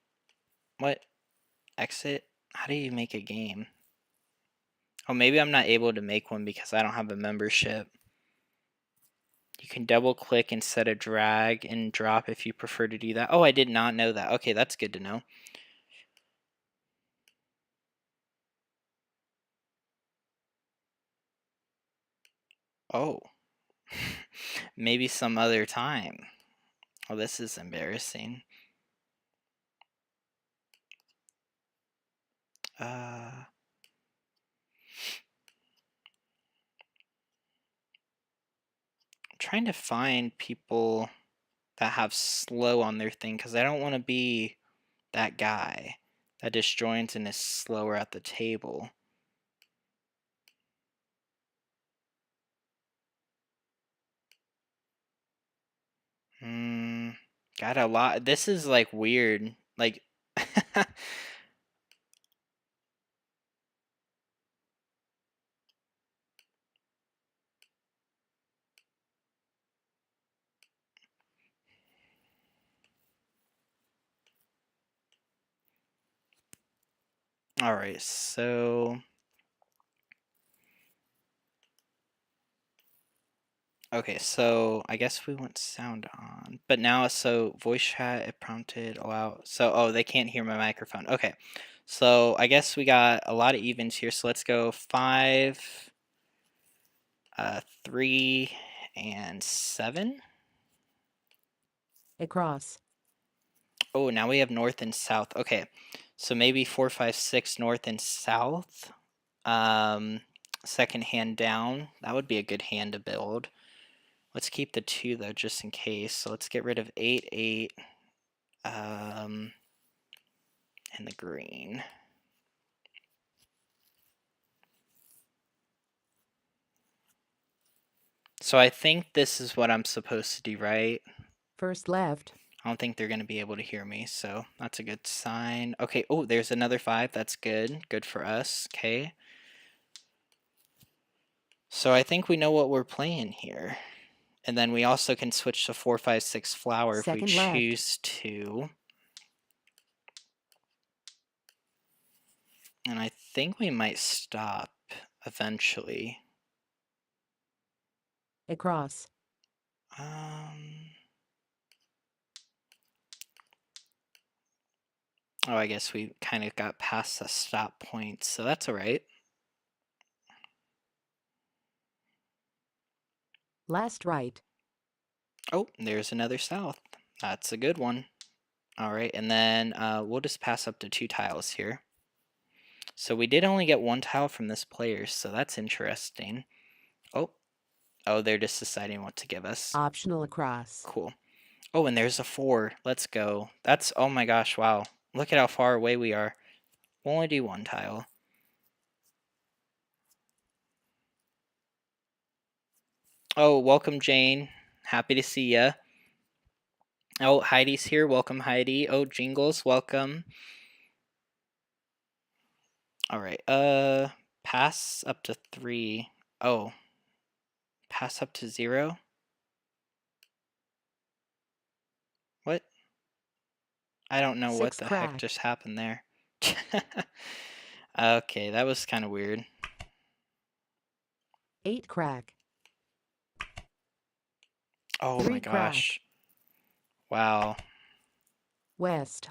what? Exit? How do you make a game? Oh, maybe I'm not able to make one because I don't have a membership. You can double click instead of drag and drop if you prefer to do that. Oh, I did not know that. Okay, that's good to know. Oh, maybe some other time. Oh, this is embarrassing. I'm trying to find people that have slow on their thing because I don't want to be that guy that just joins and is slower at the table. Got a lot. This is like weird. Like, all right, so okay, so I guess we want sound on, but now so voice chat it prompted allow. So oh, they can't hear my microphone. Okay, so I guess we got a lot of evens here. So let's go 5, 3, and 7. Across. Oh, now we have north and south. Okay, so maybe 4, 5, 6 north and south. Second hand down. That would be a good hand to build. Let's keep the 2 though, just in case. So let's get rid of 8, 8, and the green. So I think this is what I'm supposed to do, right? First left. I don't think they're going to be able to hear me, so that's a good sign. Okay, oh, there's another 5. That's good. Good for us. Okay. So I think we know what we're playing here. And then we also can switch to 4, 5, 6 flower if we Second left. choose to. And I think we might stop eventually. Across. Oh, I guess we kind of got past the stop point, so that's all right. Last right. Oh, there's another south. That's a good one. All right, and then we'll just pass up to 2 tiles here. So we did only get 1 tile from this player, so that's interesting. Oh, they're just deciding what to give us. Optional across. Cool. Oh, and there's a 4. Let's go. That's, oh my gosh, wow. Look at how far away we are. We'll only do 1 tile. Oh, welcome, Jane. Happy to see ya. Oh, Heidi's here. Welcome, Heidi. Oh, Jingles, welcome. All right. Pass up to 3. Oh. Pass up to 0? What? I don't know what 6 the heck crack. just happened there. Okay, that was kind of weird. 8 crack. Oh 3 my crack. gosh. Wow. West.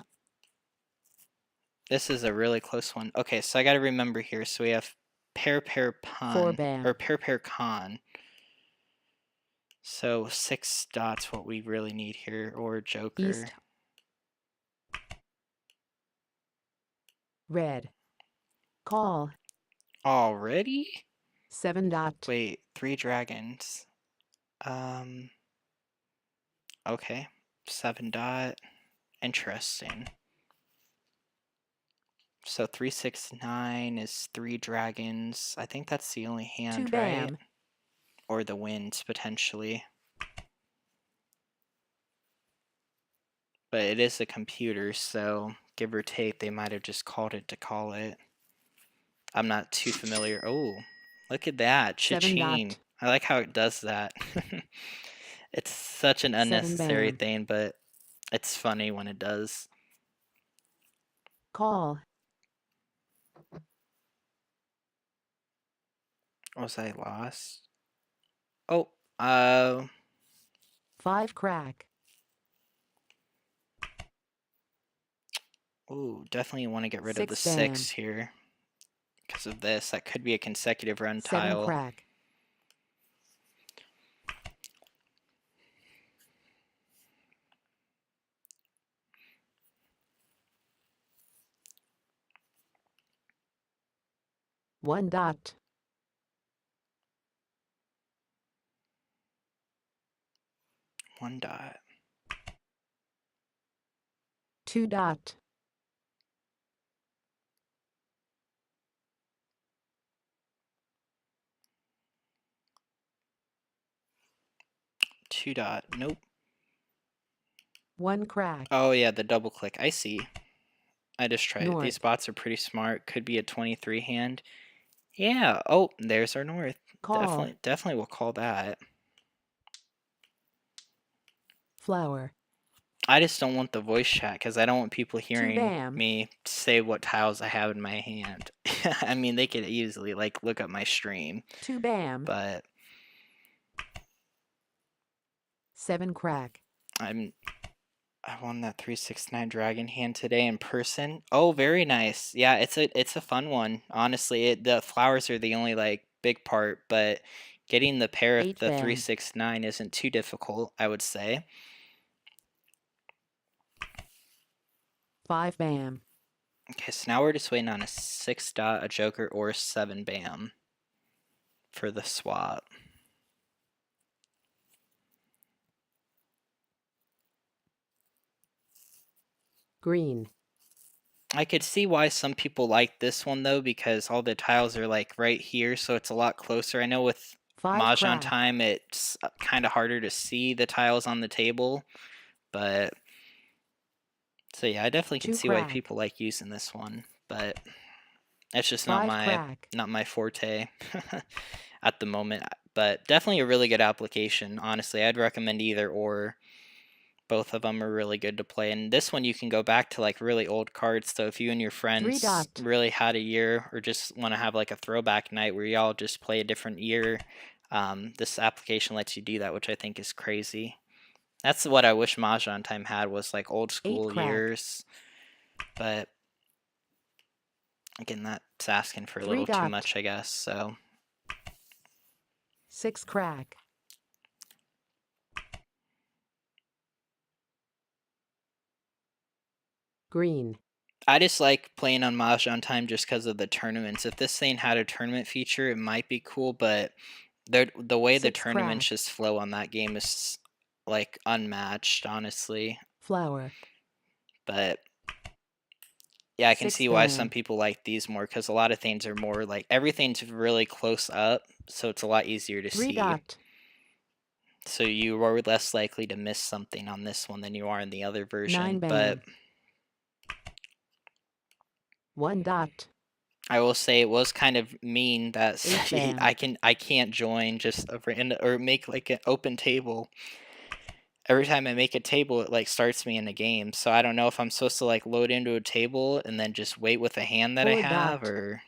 This is a really close one. Okay, so I got to remember here. So we have pair pun 4 bam. or pair con. So 6 dots what we really need here, or joker. East. Red. Call. Already? 7 dot. Wait, 3 dragons. Okay. 7 dot. Interesting. So 3, 6, 9 is 3 dragons. I think that's the only hand, 2 bam. right? Or the winds, potentially. But it is a computer, so give or take, they might have just called it to call it. I'm not too familiar. Oh, look at that. 7 Cha-ching. dot. I like how it does that. It's such an 7 unnecessary bam. thing, but it's funny when it does. Call. Was I lost? Oh, 5 crack. ooh, definitely want to get rid of the 6 bam. 6 here. Because of this, that could be a consecutive run 7 tile. crack. One dot. 1 dot. 2 dot. 2 dot. Nope. 1 crack. Oh yeah, the double click. I see. I just tried it. North. These bots are pretty smart. Could be a 23 hand. Yeah. Oh, there's our north. Call. Definitely we'll call that. Flower. I just don't want the voice chat because I don't want people 2 hearing bam. me say what tiles I have in my hand. I mean, they could easily like look up my stream, 2 bam. but 7 crack. I won that 369 dragon hand today in person. Oh, very nice. Yeah, it's a fun one. Honestly, the flowers are the only like big part, but getting the pair of 8 the bam. 369 isn't too difficult, I would say. 5 bam. Okay, so now we're just waiting on a 6 dot, a joker, or a 7 bam for the swap. Green. I could see why some people like this one though, because all the tiles are like right here, so it's a lot closer. I know with 5 Mahjong crack. Time, it's kind of harder to see the tiles on the table, but So yeah, I definitely can 2 see why crack. people like using this one, but it's just 5 crack. not my forte at the moment. But definitely a really good application. Honestly, I'd recommend either or. Both of them are really good to play. And this one you can go back to like really old cards. So if you and your 3 friends dot. really had a year or just want to have like a throwback night where y'all just play a different year, this application lets you do that, which I think is crazy. That's what I wish MahjongTime had, was like old 8 school crack. years. But again, that's asking for a 3 little too dot. much, I guess. So 6 crack. Green. I just like playing on MahjongTime just because of the tournaments. If this thing had a tournament feature, it might be cool, but the way the 6 tournaments crack. just flow on that game is like unmatched, honestly. Flower. But yeah, I can 6 see why some fan. people like these more because a lot of things are more like everything's really close up, so it's a lot easier to 3 see. dot. So you are less likely to miss something on this one than you are in the other 9 version. But bam. 1 dot. I will say it was kind of mean that 8 bam. I can't join just a random or make like an open table. Every time I make a table, it like starts me in the game. So I don't know if I'm supposed to like load into a table and then just wait with the hand that I 4 have, dot. or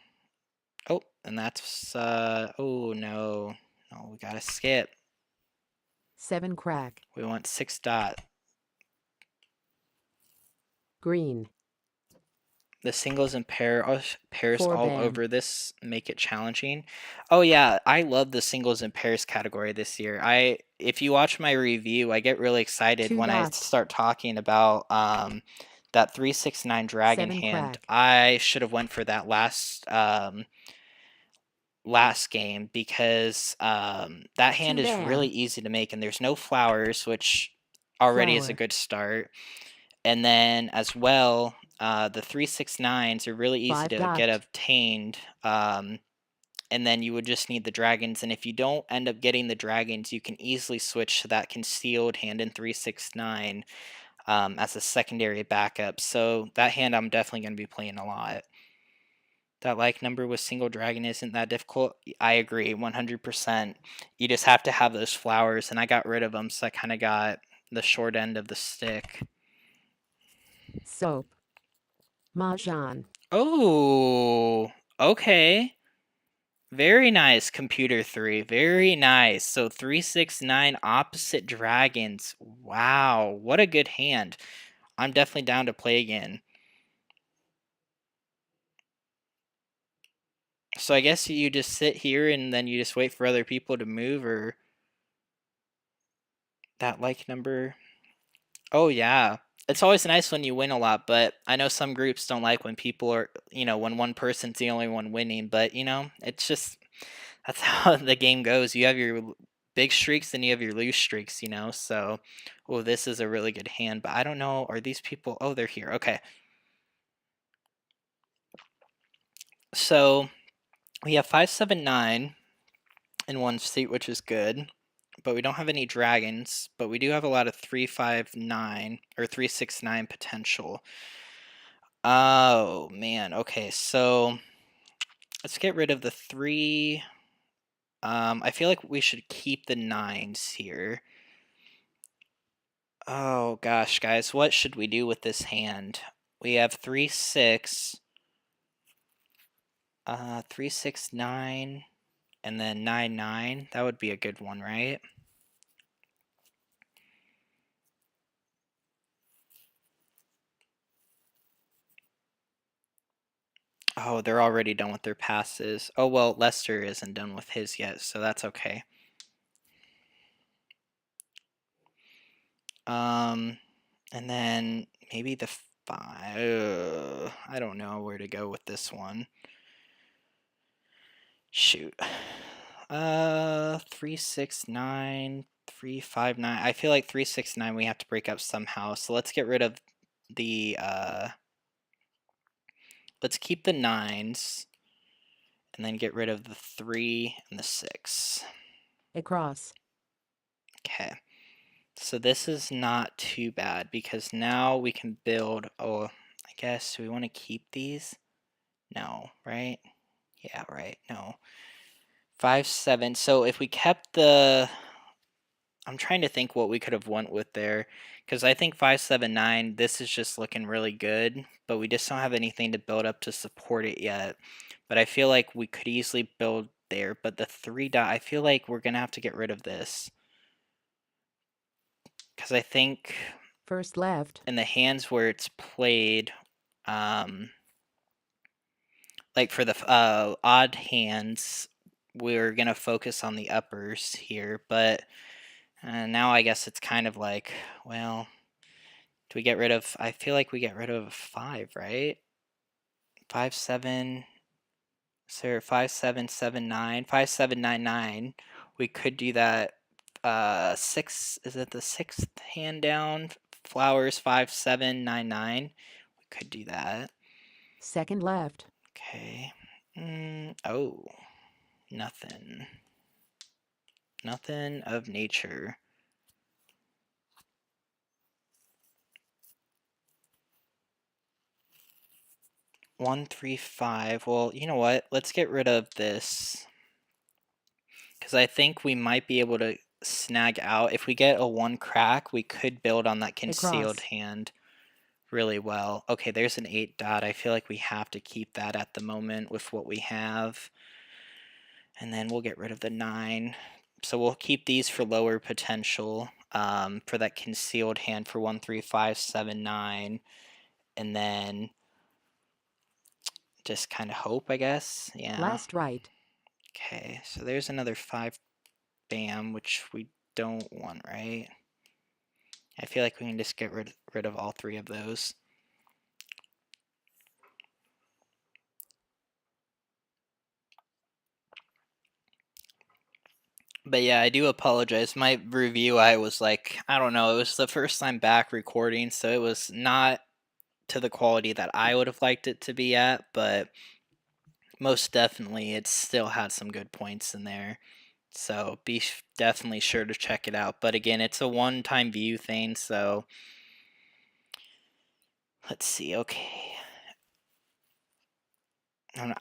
oh, and that's oh no, no, we gotta skip. 7 crack. We want 6 dot. Green. The singles and pairs 4 all bam. over this make it challenging. Oh yeah, I love the singles and pairs category this year. If you watch my review, I get really excited 2 when I dot. start talking about that 369 dragon 7 hand. crack. I should have went for that last game because that 2 hand is really bam. easy to make and there's no flowers, which already is a Flower. good start. And then as well, the 369s are really easy 5 to get dot. obtained. And then you would just need the dragons. And if you don't end up getting the dragons, you can easily switch to that concealed hand in 369 as a secondary backup. So that hand I'm definitely going to be playing a lot. That like number with single dragon isn't that difficult. I agree 100%. You just have to have those flowers, and I got rid of them, so I kind of got the short end of the stick. Soap. Mahjong. Oh, okay. Very nice, Computer 3. Very nice. So 369 opposite dragons. Wow, what a good hand. I'm definitely down to play again. So I guess you just sit here and then you just wait for other people to move, or that like number. Oh yeah. It's always nice when you win a lot, but I know some groups don't like when people are, when one person's the only one winning, but it's just that's how the game goes. You have your big streaks and you have your loose streaks. So, oh, this is a really good hand, but I don't know. Are these people? Oh, they're here. Okay. So we have 579 in one seat, which is good, but we don't have any dragons, but we do have a lot of 359 or 369 potential. Oh, man. Okay. So let's get rid of the 3. I feel like we should keep the 9s here. Oh gosh, guys, what should we do with this hand? We have 3 6, 3 6 9, and then 9 9. That would be a good one, right? Oh, they're already done with their passes. Oh well, Lester isn't done with his yet, so that's okay. And then maybe the 5. I don't know where to go with this one. Shoot. 3 6 9, 3 5 9. I feel like 3 6 9 we have to break up somehow. So let's get rid of the let's keep the 9s and then get rid of the 3 and the 6. Across. Okay. So this is not too bad because now we can build. Oh, I guess, do we want to keep these? No, right? Yeah, right. No. 5-7. So if we kept the, I'm trying to think what we could have went with there, because I think 5-7-9. This is just looking really good, but we just don't have anything to build up to support it yet. But I feel like we could easily build there. But the 3 dot, I feel like we're gonna have to get rid of this, because I think First left. in the hands where it's played, um, like for the odd hands, we're gonna focus on the uppers here, but now I guess it's kind of like, well, do we get rid of? I feel like we get rid of 5, right? 5-7, so 5-7-7-9, 5-7-9-9. We could do that. 6, is it the 6th hand down? Flowers 5-7-9-9. We could do that. Second left. Okay. Oh, nothing. Nothing of nature. 1-3-5. Well, you know what? Let's get rid of this, because I think we might be able to snag out. If we get a 1 crack, we could build on that concealed Across. hand really well. Okay, there's an 8 dot. I feel like we have to keep that at the moment with what we have. And then we'll get rid of the 9. So we'll keep these for lower potential, for that concealed hand for 1-3-5-7-9. And then just kind of hope, I guess. Yeah. Last right. Okay, so there's another 5 bam, which we don't want, right? I feel like we can just get rid of all 3 of those. But yeah, I do apologize. My review, I was like, I don't know, it was the first time back recording, so it was not to the quality that I would have liked it to be at, but most definitely it still had some good points in there. So be definitely sure to check it out. But again, it's a one-time view thing, so let's see. Okay.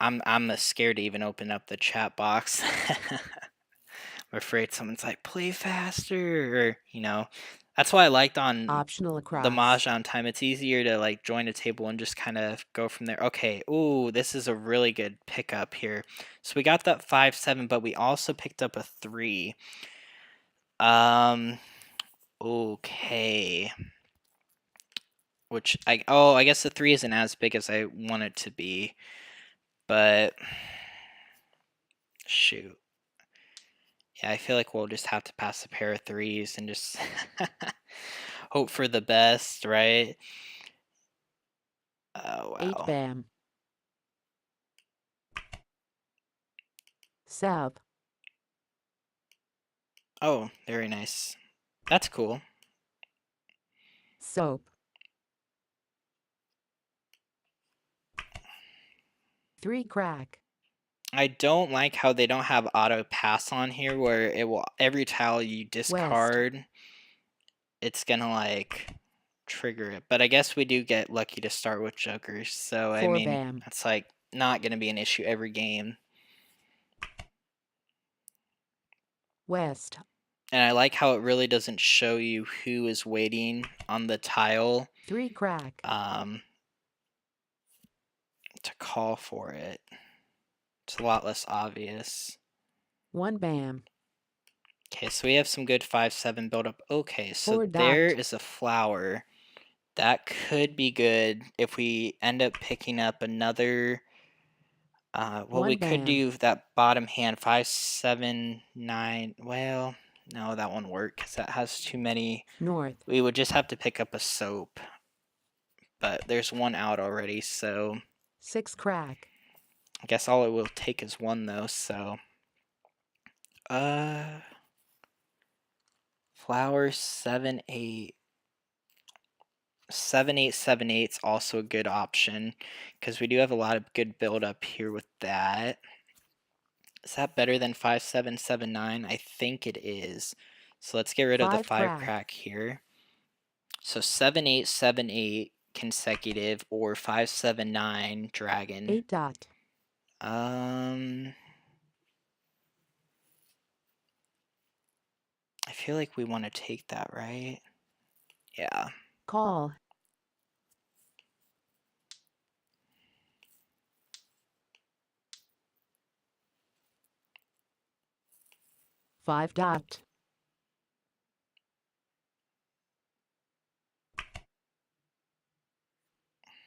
I'm scared to even open up the chat box. I'm afraid someone's like, play faster, or, that's why I liked on Optional the across. MahjongTime. It's easier to like join a table and just kind of go from there. Okay, ooh, this is a really good pickup here. So we got that 5-7, but we also picked up a 3. Okay. Which I guess the 3 isn't as big as I want it to be, but shoot. Yeah, I feel like we'll just have to pass a pair of 3s and just hope for the best, right? Oh, 8 wow. bam. South. Oh, very nice. That's cool. Soap. 3 crack. I don't like how they don't have auto pass on here, where it will, every tile you West. discard, it's gonna like trigger it. But I guess we do get lucky to start with jokers, so I 4 mean, bam. that's like not gonna be an issue every game. West. And I like how it really doesn't show you who is waiting on the tile, 3 crack. to call for it. It's a lot less obvious. 1 bam. Okay, so we have some good 5-7 buildup. Okay, so 4 there dot. is a flower. That could be good if we end up picking up another. Well, 1 we could bam. do that bottom hand 5-7-9. Well, no, that won't work because that has too many. North. We would just have to pick up a soap, but there's 1 out already, so 6 crack. I guess all it will take is 1 though. So, flower 7-8. 7-8-7-8 is also a good option because we do have a lot of good build up here with that. Is that better than 5-7-7-9? I think it is. So let's get rid of the 5 5 crack. crack here. So 7-8-7-8 consecutive or 5-7-9 dragon. 8 dot. I feel like we want to take that, right? Yeah. Call. 5 dot.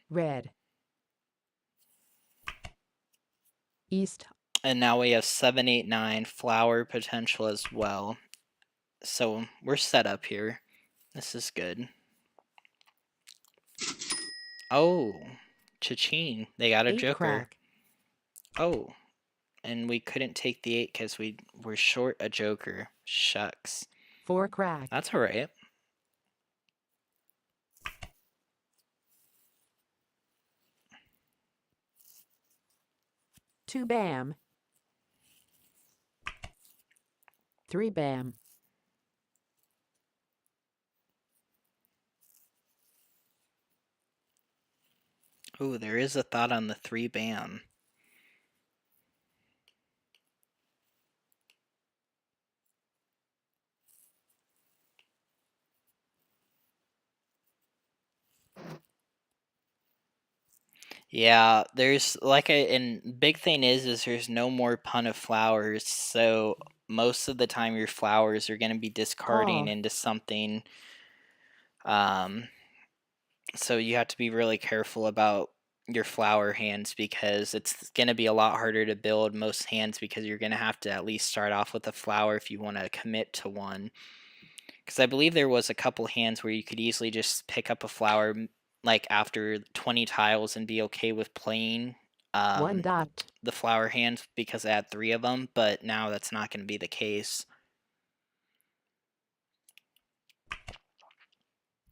Red. East. And now we have 7-8-9 flower potential as well. So we're set up here. This is good. Oh, cha-ching. They got a 8 joker. crack. Oh, and we couldn't take the 8 because we were short a joker. Shucks. 4 crack. That's alright. Two bam. 3 bam. Ooh, there is a thought on the 3 bam. Yeah, there's like and big thing is there's no more pun of flowers, so most of the time your flowers are going to be discarding Call. into something. So you have to be really careful about your flower hands because it's going to be a lot harder to build most hands because you're going to have to at least start off with a flower if you want to commit to one. Because I believe there was a couple hands where you could easily just pick up a flower like after 20 tiles and be okay with playing 1 dot. the flower hands because I had 3 of them, but now that's not going to be the case.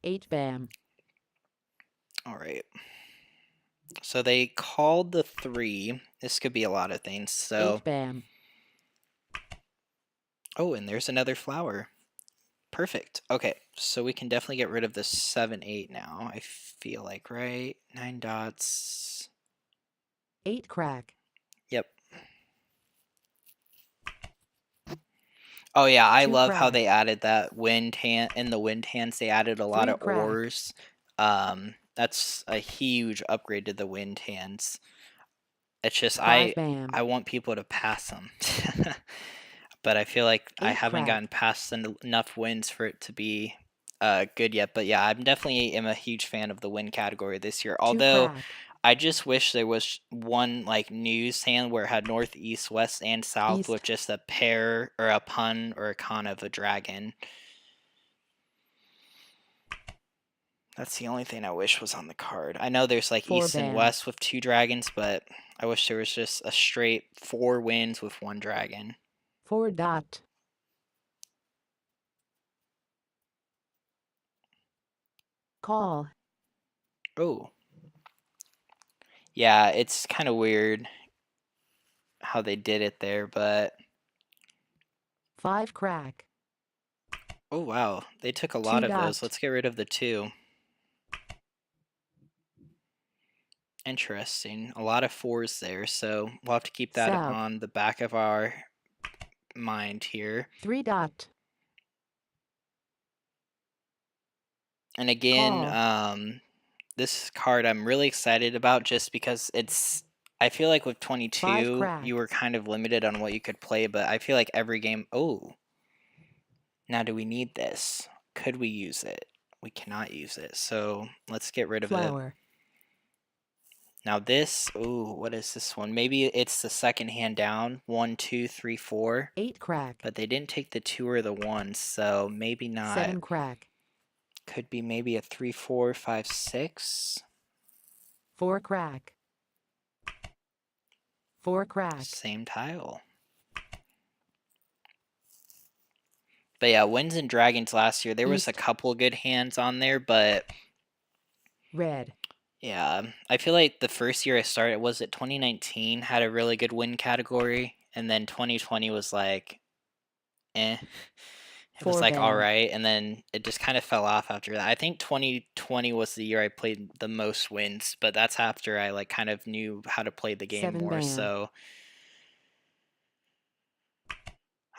8 bam. Alright. So they called the 3. This could be a lot of things. So 8 bam. oh, and there's another flower. Perfect. Okay, so we can definitely get rid of the 7-8 now, I feel like, right? 9 dots. 8 crack. Yep. Oh yeah, I 2 love how crack. they added that wind hand in the wind hands. They added a lot 3 of crack. ores. That's a huge upgrade to the wind hands. It's just 5 bam. I want people to pass them, but I feel like I 8 haven't crack. gotten past enough wins for it to be good yet. But yeah, I'm definitely am a huge fan of the win category this year. 2 Although crack. I just wish there was one like news hand where it had north, east, west, and south East. with just a pair or a pun or a con of a dragon. That's the only thing I wish was on the card. I know there's like 4 east and bam. west with 2 dragons, but I wish there was just a straight 4 wins with 1 dragon. 4 dot. Call. Oh. Yeah, it's kind of weird how they did it there, but 5 crack. oh wow, they took a 2 lot of those. dot. Let's get rid of the 2. Interesting. A lot of 4s there, so we'll have to keep that South. on the back of our mind here. 3 dot. And again, Call. this card I'm really excited about just because I feel like with 5 22 crack. you were kind of limited on what you could play, but I feel like every game, oh, now do we need this? Could we use it? We cannot use it, so let's get rid of it. Flower. Now this, ooh, what is this one? Maybe it's the second hand down. 1, 2, 3, 4. 8 crack. But they didn't take the 2 or the 1, so maybe not. 7 crack. Could be maybe a 3, 4, 5, 6. 4 crack. 4 crack. Same tile. But yeah, Winds and Dragons last year, there was a East. couple good hands on there, but Red. yeah, I feel like the first year I started, was it 2019, had a really good win category, and then 2020 was like, eh. It was 4 like bam. alright, and then it just kind of fell off after that. I think 2020 was the year I played the most wins, but that's after I like kind of knew how to play the game 7 more. bam. So,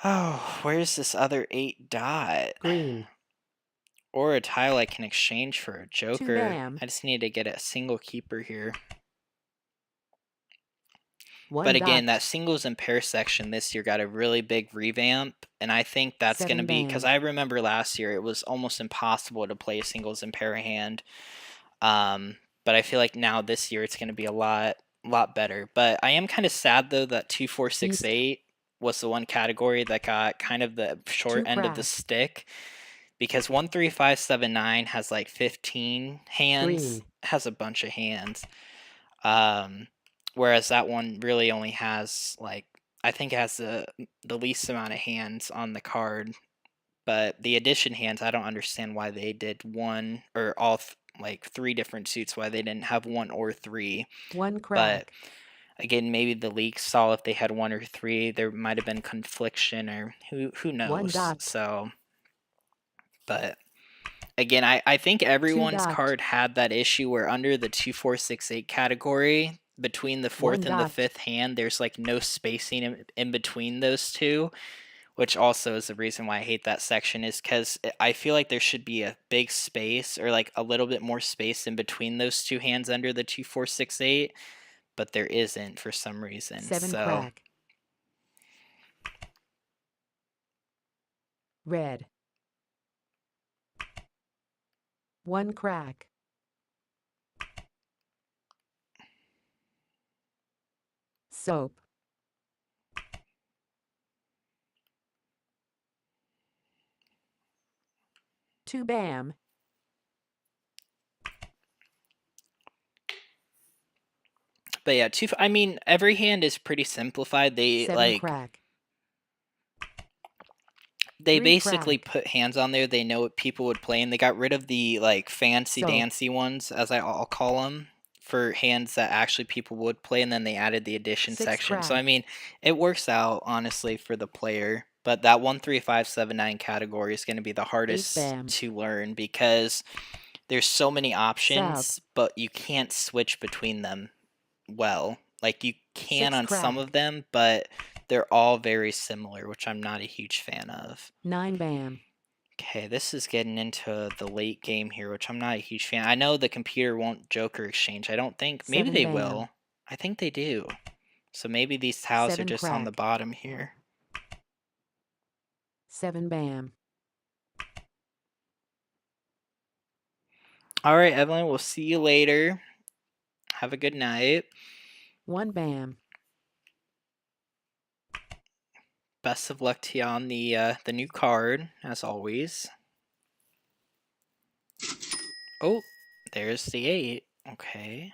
oh, where's this other 8 dot? Green. Or a tile I can exchange for a 2 joker. bam. I just need to get a single keeper here. 1 But dot. again, that singles and pair section this year got a really big revamp, and I think that's going to 7 be, because bam. I remember last year it was almost impossible to play a singles and pair hand. But I feel like now this year it's going to be a lot better. But I am kind of sad though that 2468 was the one category that got kind of the short 2 end of the crack. stick, because 13579 has like 15 hands, Green. has a bunch of hands. Whereas that one really only has like, I think it has the least amount of hands on the card. But the addition hands, I don't understand why they did one or all like 3 different suits, why they didn't have 1 or 3. 1 But crack. again, maybe the league saw if they had 1 or 3, there might have been confliction, or who 1 knows. dot. So, but again, I think 2 everyone's dot. card had that issue where under the 2468 category, between the 1 4th and the dot. 5th hand, there's like no spacing in between those two, which also is the reason why I hate that section, is because I feel like there should be a big space or like a little bit more space in between those two hands under the 2468, but there isn't for some reason. 7 So crack. Red. 1 crack. Soap. 2 bam. but yeah, I mean, every hand is pretty simplified. 7 crack. They 3 basically crack. put hands on there they know what people would play, and they got rid of the like fancy Soap. dancy ones, as I'll call them, for hands that actually people would play, and then they added the addition 6 section. So I crack. mean, it works out honestly for the player, but that 13579 category is going to be the 8 hardest bam. to learn because there's so many Sub. options, but you can't switch between them well. Like you can 6 on some of crack. them, but they're all very similar, which I'm not a huge fan of. 9 bam. Okay, this is getting into the late game here, which I'm not a huge fan. I know the computer won't Joker exchange. I don't think. Maybe 7 they bam. will. I think they do. So maybe these tiles are 7 just on the crack. bottom here. 7 bam. All right, Evelyn, we'll see you later. Have a good night. 1 bam. Best of luck to you on the new card, as always. Oh, there's the 8. Okay,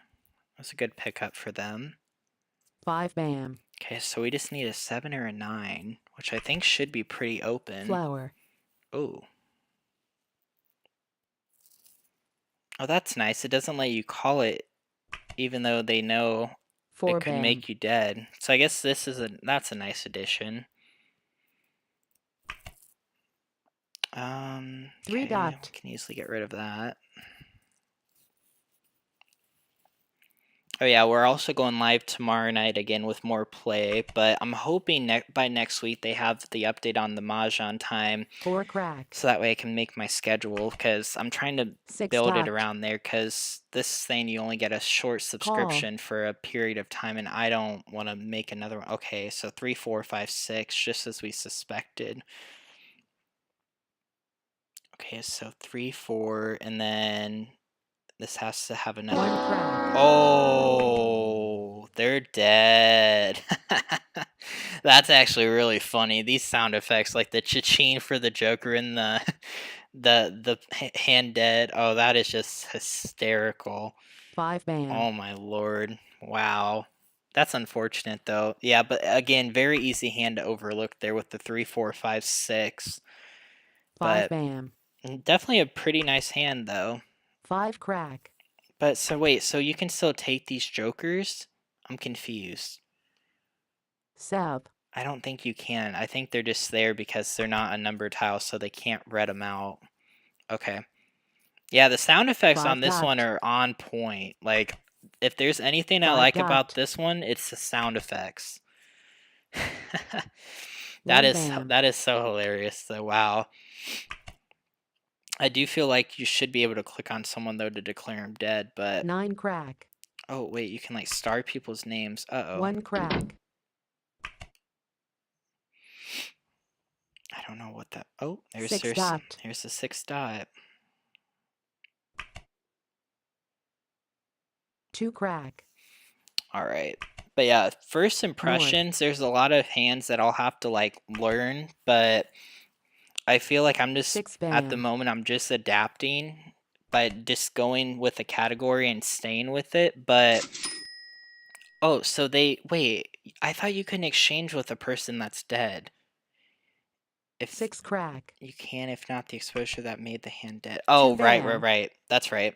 that's a good pickup for them. 5 bam. Okay, so we just need a 7 or a 9, which I think should be pretty open. Flower. Oh. Oh, that's nice. It doesn't let you call it, even though they know 4 it could bam. make you dead. So I guess that's a nice addition. 3 okay, dot. we can easily get rid of that. Oh yeah, we're also going live tomorrow night again with more play, but I'm hoping by next week they have the update on the MahjongTime, 4 crack. so that way I can make my schedule, because I'm trying to 6 build it dot. around there, because this thing you only get a short subscription for a period of time, and I don't want to make another one. Okay, so 3, 4, 5, 6, just as we suspected. Okay, so 3, 4, and then this has to have another. 1 crack. Oh, they're dead. That's actually really funny. These sound effects, like the cha-ching for the Joker and the hand dead. Oh, that is just hysterical. 5 bam. Oh my lord. Wow. That's unfortunate though. Yeah, but again, very easy hand to overlook there with the 3, 4, 5, 6. 5 But bam. definitely a pretty nice hand though. 5 crack. But so wait, so you can still take these jokers? I'm confused. Sub. I don't think you can. I think they're just there because they're not a numbered house, so they can't read them out. Okay. Yeah, the sound effects on 5 this one dot. are on point. Like, if there's anything I 5 like about dot. this one, it's the sound effects. 1 bam. that is so hilarious. So wow. I do feel like you should be able to click on someone though to declare them dead, but 9 crack. oh wait, you can like star people's names. Uh-oh. 1 crack. I don't know what that. Oh, 6 dot. here's the 6 dot. 2 crack. All right. But yeah, first impressions, there's a lot of hands that I'll have to like learn, but I feel like I'm just 6 at the bam. moment I'm just adapting by just going with the category and staying with it. But oh, so they wait, I thought you couldn't exchange with a person that's dead. If 6 crack. you can, if not the exposure that made the hand dead. 2 Oh, bam. right. That's right.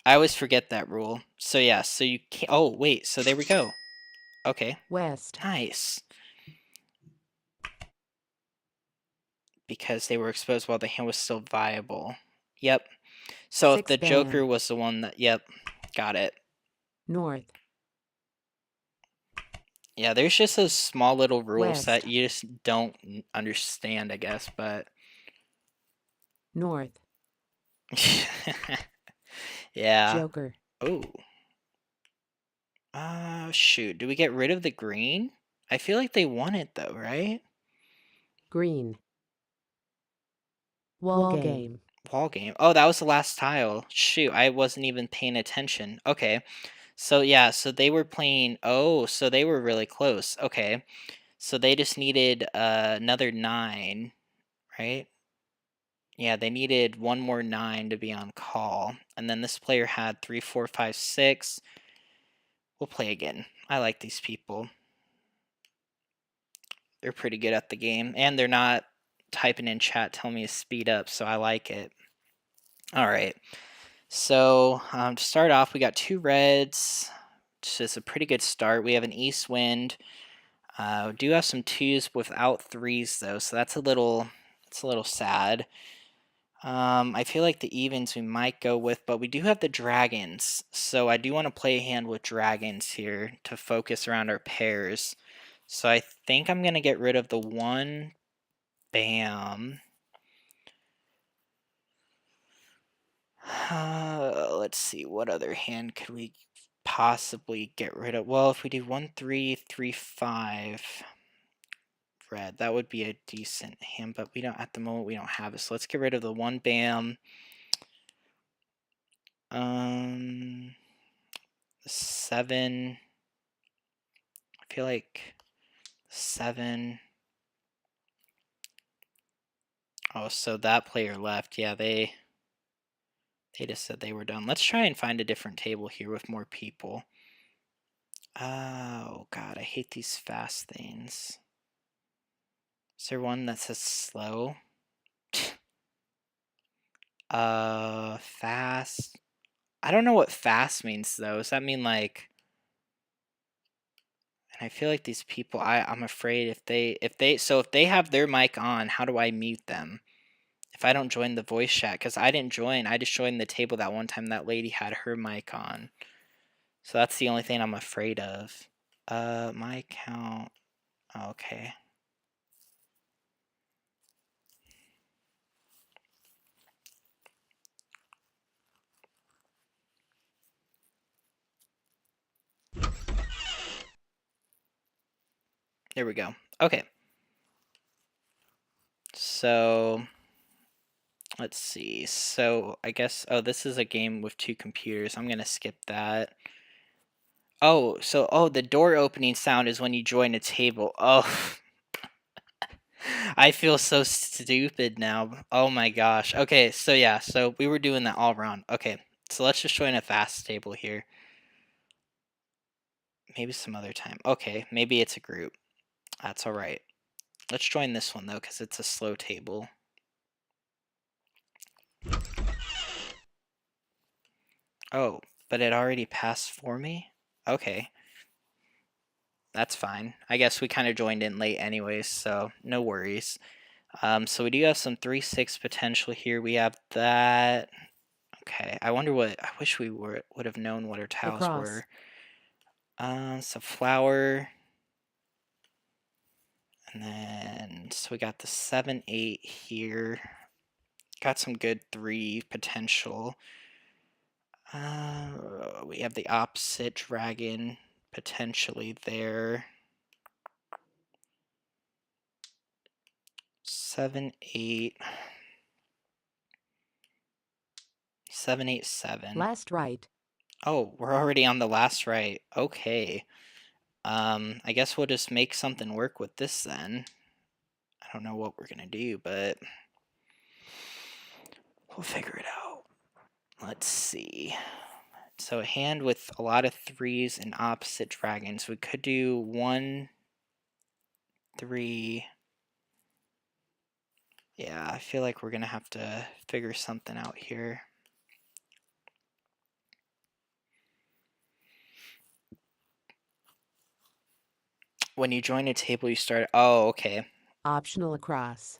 I always forget that rule. So yeah, so you can't. Oh wait, so there we go. Okay, West. nice. Because they were exposed while the hand was still viable. Yep. So if 6 the Joker bam. was the one that, yep, got it. North. Yeah, there's just those small little rules that West. you just don't understand, I guess, but North. yeah. Joker. Oh. Shoot. Do we get rid of the green? I feel like they won it though, right? Green. Wall game. Wall game. Oh, that was the last tile. Shoot, I wasn't even paying attention. Okay. So yeah, so they were playing. Oh, so they were really close. Okay. So they just needed another 9, right? Yeah, they needed one more 9 to be on call. And then this player had 3, 4, 5, 6. We'll play again. I like these people. They're pretty good at the game. And they're not typing in chat telling me to speed up, so I like it. All right. So to start off, we got 2 reds. It's just a pretty good start. We have an east wind. We do have some 2s without 3s though, so that's a little sad. I feel like the evens we might go with, but we do have the dragons, so I do want to play a hand with dragons here to focus around our pairs. So I think I'm gonna get rid of the 1 bam. Let's see, what other hand could we possibly get rid of? Well, if we do 1 3 3 5 red, that would be a decent hand, but we don't at the moment we don't have it. So let's get rid of the 1 bam. 7. I feel like 7. Oh, so that player left. Yeah, they just said they were done. Let's try and find a different table here with more people. Oh god, I hate these fast things. Is there one that says slow? Fast. I don't know what fast means though. Does that mean like? And I feel like these people. I'm afraid if they have their mic on, how do I mute them? If I don't join the voice chat, because I didn't join, I just joined the table that one time that lady had her mic on. So that's the only thing I'm afraid of. My account. Okay. There we go. Okay. So let's see. So I guess this is a game with 2 computers. I'm gonna skip that. Oh, so the door opening sound is when you join a table. Oh, I feel so stupid now. Oh my gosh. Okay, so yeah, so we were doing that all around. Okay, so let's just join a fast table here. Maybe some other time. Okay, maybe it's a group. That's all right. Let's join this one though, because it's a slow table. Oh, but it already passed for me? Okay. that's fine. I guess we kind of joined in late anyways, so no worries. So we do have some 3-6 potential here. We have that. Okay, I wonder what. I wish we would have known what our tiles Across. were. So flower, and then so we got the 7-8 here. Got some good 3 potential. We have the opposite dragon potentially there. 7-8. 7-8-7. Last right. Oh, we're already on the last right. Okay. I guess we'll just make something work with this then. I don't know what we're gonna do, but we'll figure it out. Let's see. So a hand with a lot of 3s and opposite dragons. We could do 1, 3. Yeah, I feel like we're gonna have to figure something out here. When you join a table, you start. Oh, okay. Optional across.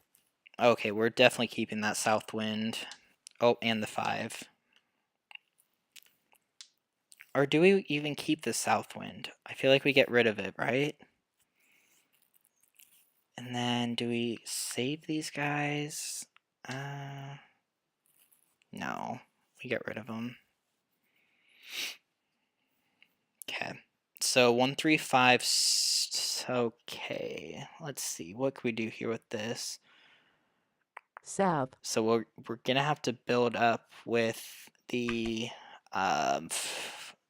Okay, we're definitely keeping that south wind. Oh, and the 5. Or do we even keep the south wind? I feel like we get rid of it, right? And then do we save these guys? No, we get rid of them. Okay, so 1, 3, 5. Okay, let's see. What can we do here with this? South. So we're gonna have to build up with the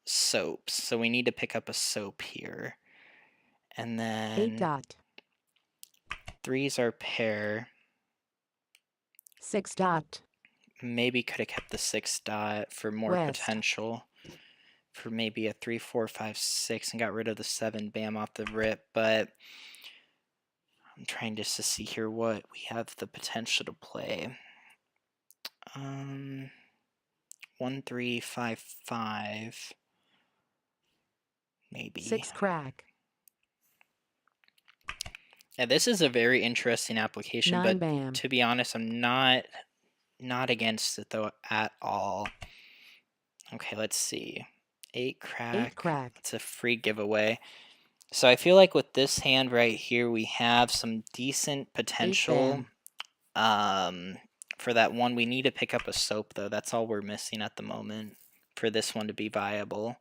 soaps. So we need to pick up a soap here, and 8 then dot. 3's our pair. 6 dot. Maybe could have kept the 6 dot for more West. potential. For maybe a 3, 4, 5, 6, and got rid of the 7 bam off the rip. But I'm trying just to see here what we have the potential to play. 1, 3, 5, 5. Maybe 6 crack. Yeah, this is a very interesting application, 9 but bam. to be honest, I'm not against it though at all. Okay, let's see. 8 crack. 8 crack. It's a free giveaway. So I feel like with this hand right here, we have some decent potential. For that one, we need to pick up a soap though. That's all we're missing at the moment for this one to be viable.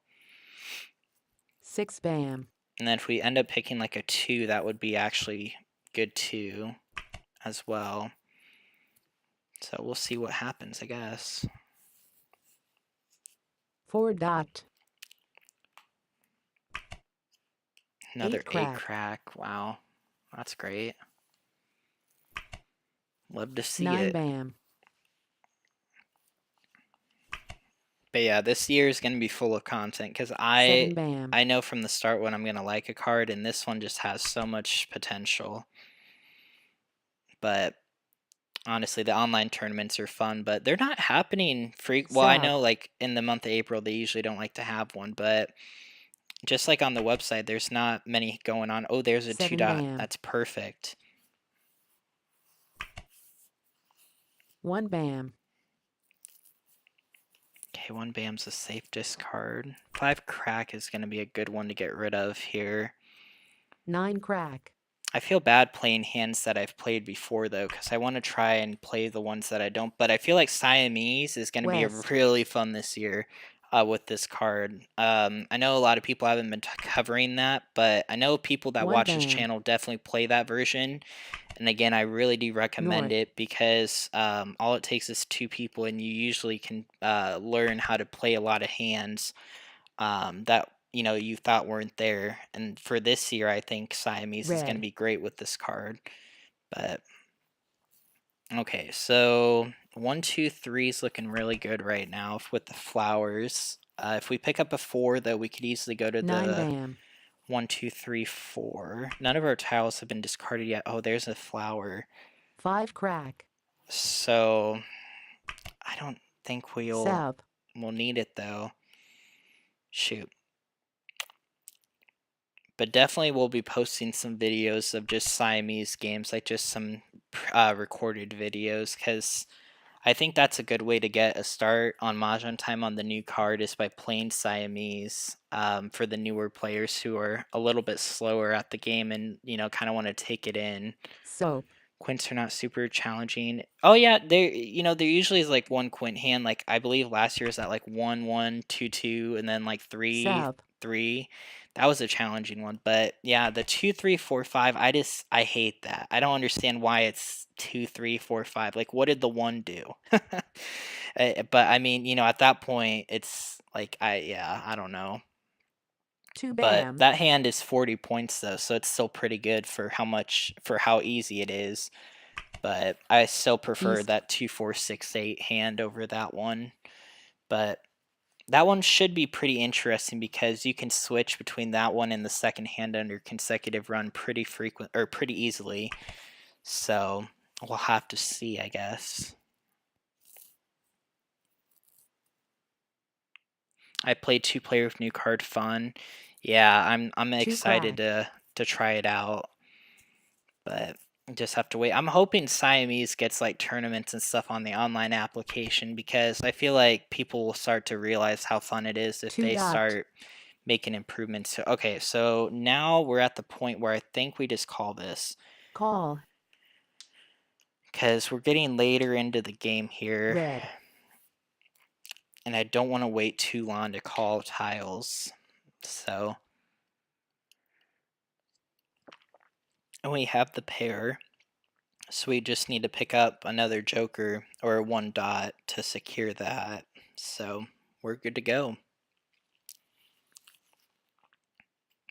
6 bam. And then if we end up picking like a 2, that would be actually good too as well. So we'll see what happens, I guess. 4 dot. Another 8 crack. 8 crack. Wow. That's great. Love to see 9 it. bam. But yeah, this year is going to be full of content because 7 bam. I know from the start when I'm going to like a card, and this one just has so much potential. But honestly, the online tournaments are fun, but they're not happening well, I know like in the month of April they usually don't like to have one, but just like on the website, there's not many going on. Oh, there's a 2 7 dot. bam. That's perfect. 1 bam. Okay, 1 bam's a safe discard. 5 crack is going to be a good one to get rid of here. 9 crack. I feel bad playing hands that I've played before though, because I want to try and play the ones that I don't. But I feel like Siamese is going to be West. really fun this year with this card. I know a lot of people haven't been covering that, but I know people that 1 watch this bam. channel definitely play that version. And again, I really do recommend North. it because all it takes is 2 people, and you usually can learn how to play a lot of hands that you thought weren't there. And for this year, I think Siamese is going to Red. be great with this card. But okay, so 1, 2, 3 is looking really good right now with the flowers. If we pick up a 4, though, we could easily go to 9 the bam. 1, 2, 3, 4. None of our tiles have been discarded yet. Oh, there's a flower. 5 crack. So I don't think we'll need it though. Shoot. But definitely we'll be posting some videos of just Siamese games, like just some recorded videos, because I think that's a good way to get a start on MahjongTime on the new card is by playing Siamese for the newer players who are a little bit slower at the game and, kind of want to take it in. Soap. Quints are not super challenging. Oh yeah, there usually is like one quint hand. Like I believe last year was at like 1-1, 2-2, and then like 3-3. That was a challenging one. But yeah, the 2-3-4-5. I hate that. I don't understand why it's 2-3-4-5. Like what did the one do? But I mean, at that point, it's like I don't know. Two But bam. that hand is 40 points though, so it's still pretty good for how easy it is. But I still prefer East. that 2-4-6-8 hand over that one. But that one should be pretty interesting because you can switch between that one and the second hand under consecutive run pretty easily. So we'll have to see, I guess. I played 2-player with new card fun. Yeah, I'm excited to try it out. But just have to wait. I'm hoping Siamese gets like tournaments and stuff on the online application because I feel like people will start to realize how fun it is if they start making improvements. So, okay, so now we're at the point where I think we just call this. Call. Because we're getting later into the game here. Red. And I don't want to wait too long to call tiles. So. And we have the pair. So we just need to pick up another joker or one dot to secure that. So we're good to go.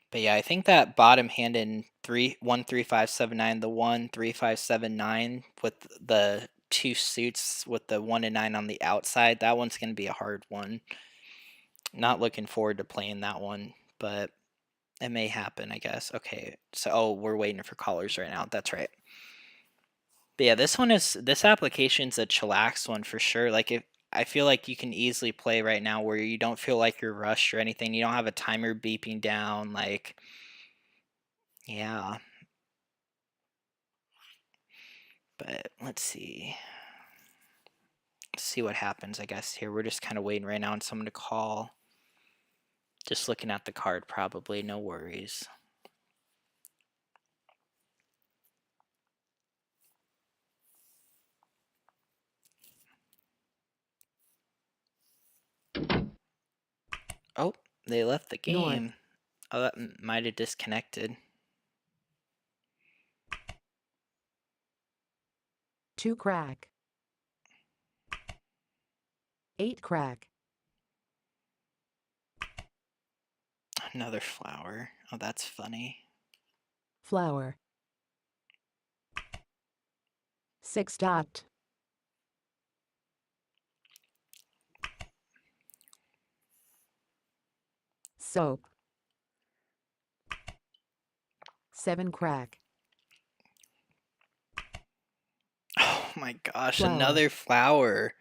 But yeah, I think that bottom hand in 1-3-5-7-9, the 1-3-5-7-9 with the two suits with the 1 and 9 on the outside, that one's going to be a hard one. Not looking forward to playing that one, but it may happen, I guess. Okay, so we're waiting for callers right now. That's right. But yeah, this application's a chillax one for sure. Like I feel like you can easily play right now where you don't feel like you're rushed or anything. You don't have a timer beeping down. Like, yeah. But let's see. Let's see what happens, I guess, here. We're just kind of waiting right now on someone to call. Just looking at the card, probably. No worries. Oh, they left the game. North. Oh, that might have disconnected. 2 crack. 8 crack. Another flower. Oh, that's funny. Flower. 6 dot. Soap. 7 crack. Oh my gosh, Flower. another flower.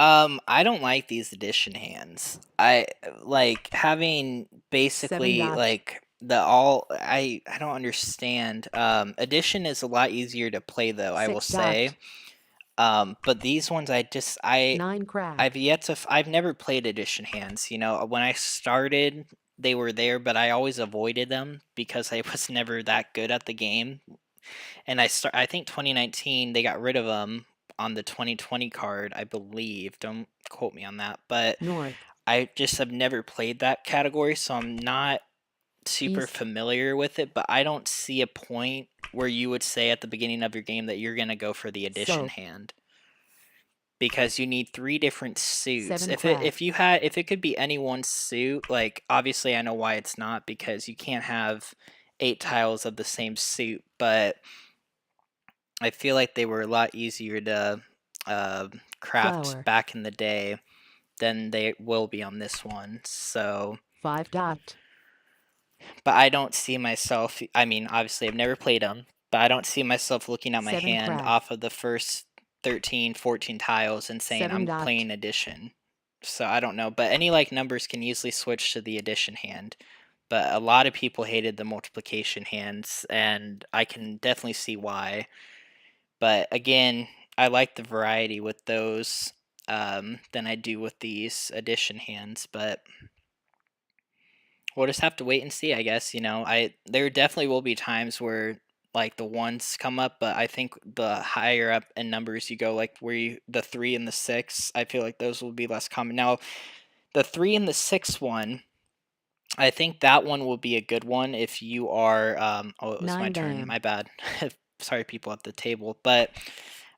I don't like these addition hands. I like having basically 7 dot. like I don't understand. Addition is a lot easier to play though, I will 6 dot. say. But these ones 9 crack. I've never played addition hands, when I started they were there, but I always avoided them because I was never that good at the game. And I think 2019 they got rid of them on the 2020 card, I believe. Don't quote me on that, but North. I just have never played that category, so I'm not super East. familiar with it, but I don't see a point where you would say at the beginning of your game that you're going to go for the addition hand. Because you need 3 different suits. If it could be any one suit, like obviously I know why it's not, because you can't have 8 tiles of the same suit, but I feel like they were a lot easier to craft Flower. back in the day than they will be on this one. So 5 dot. but I don't see myself, I mean, obviously I've never played them, but I don't see myself looking at my 7 hand crack. off of the first 13, 14 tiles and saying 7 I'm dot. playing addition. So I don't know, but any like numbers can easily switch to the addition hand. but a lot of people hated the multiplication hands, and I can definitely see why. But again, I like the variety with those than I do with these addition hands. But we'll just have to wait and see, I guess. There definitely will be times where like the ones come up, but I think the higher up in numbers you go, like the 3 and the 6, I feel like those will be less common. Now, the 3 and the 6 one, I think that one will be a good one if you are. Oh, it was my 9 turn. bam. My bad. Sorry, people at the table. But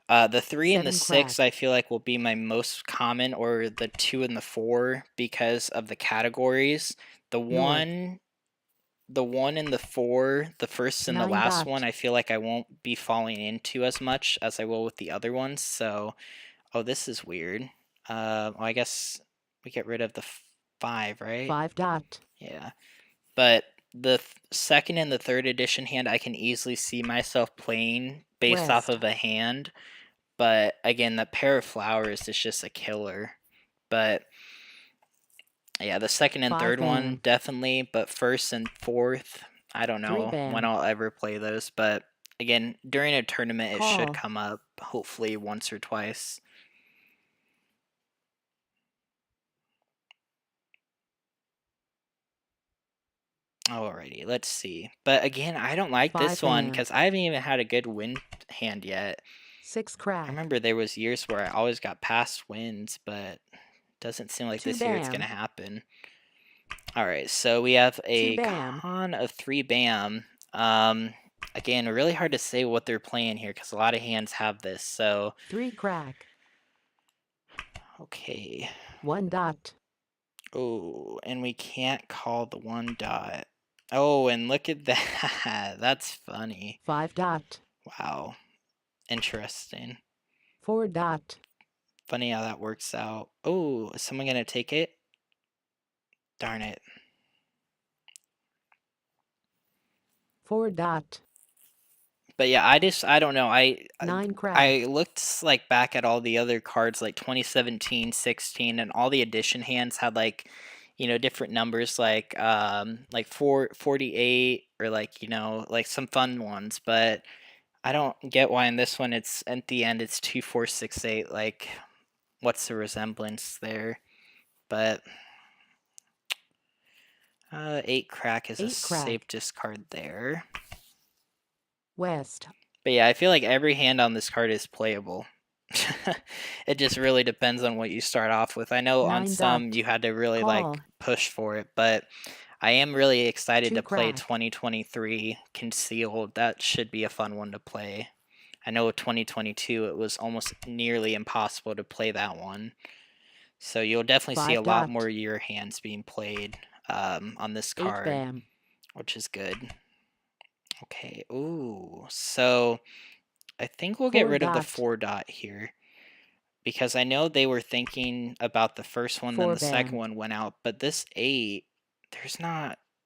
the 3 and the 7 6, crack. I feel like will be my most common, or the 2 and the 4 because of the categories. The North. one, the 1 and the 4, the first and the 9 last one, dot. I feel like I won't be falling into as much as I will with the other ones. So, oh, this is weird. Well, I guess we get rid of the 5, right? 5 dot. Yeah. But the second and the third edition hand, I can easily see myself playing based off West. of a hand. But again, the pair of flowers is just a killer. But yeah, the second and 5 third one bam. definitely. But first and fourth, I don't 3 know when bam. I'll ever play those. But again, during a tournament, it should Call. come up hopefully once or twice. Alrighty, let's see. But again, I don't like 5 this one bam. because I haven't even had a good win hand yet. 6 I crack. remember there was years where I always got past wins, but doesn't seem like 2 this year it's gonna bam. happen. Alright, so we have 2 a bam. con of 3 bam. Again, really hard to say what they're playing here because a lot of hands have this. So 3 crack. okay. 1 dot. Oh, and we can't call the 1 dot. Oh, and look at that. That's funny. 5 dot. Wow. Interesting. 4 dot. Funny how that works out. Oh, is someone gonna take it? Darn it. 4 dot. But yeah, I don't know. I 9 I crack. looked like back at all the other cards like 2017, 16, and all the edition hands had like, different numbers like 448 or like, like some fun ones, but I don't get why in this one it's at the end it's 2468, like what's the resemblance there? But 8 crack is a 8 safe crack. discard there. West. But yeah, I feel like every hand on this card is playable. It just really depends on what you start off with. I know on 9 some dot. you had to really Call. like push for it, but I am really excited 2 to play crack. 2023 Concealed. That should be a fun one to play. I know 2022 it was almost nearly impossible to play that one. So you'll definitely see a 5 lot more dot. of your hands being played on this 8 card, bam. which is good. Okay, ooh, so I think we'll get 4 rid of the dot. 4 dot here because I know they were thinking about the first one, then 4 the second bam. one went out, but this 8,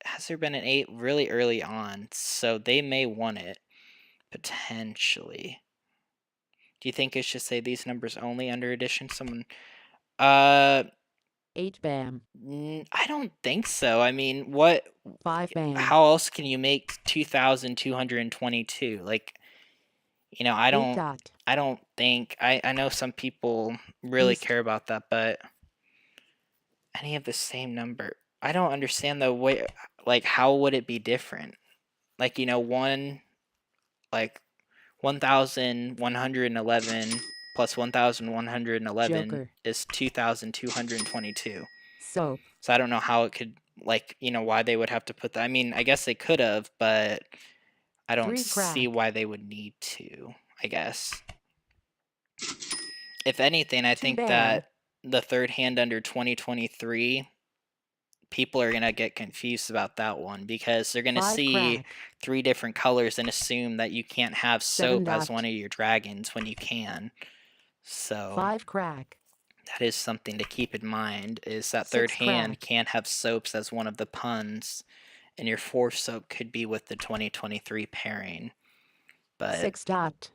has there been an 8 really early on? So they may want it potentially. Do you think it should say these numbers only under addition? Uh, 8 bam. I don't think so. I mean, what? 5 bam. How else can you make 2,222? Like, I 8 don't. dot. I don't think. I know some people really East. care about that, but any of the same number. I don't understand the way. Like, how would it be different? Like, one like 1,111 plus 1,111 Joker. is 2,222. Soap. So I don't know how it could, like, why they would have to put that. I mean, I guess they could have, but I don't 3 see crack. why they would need to, I guess. If anything, I 2 think bam. that the third hand under 2023, people are going to get confused about that one because they're going to 5 see crack. 3 different colors and assume that you can't have 7 soap as one dot. of your dragons when you can. So 5 crack. that is something to keep in mind, is that third 6 hand crack. can't have soaps as one of the puns, and your fourth soap could be with the 2023 pairing. But 6 dot.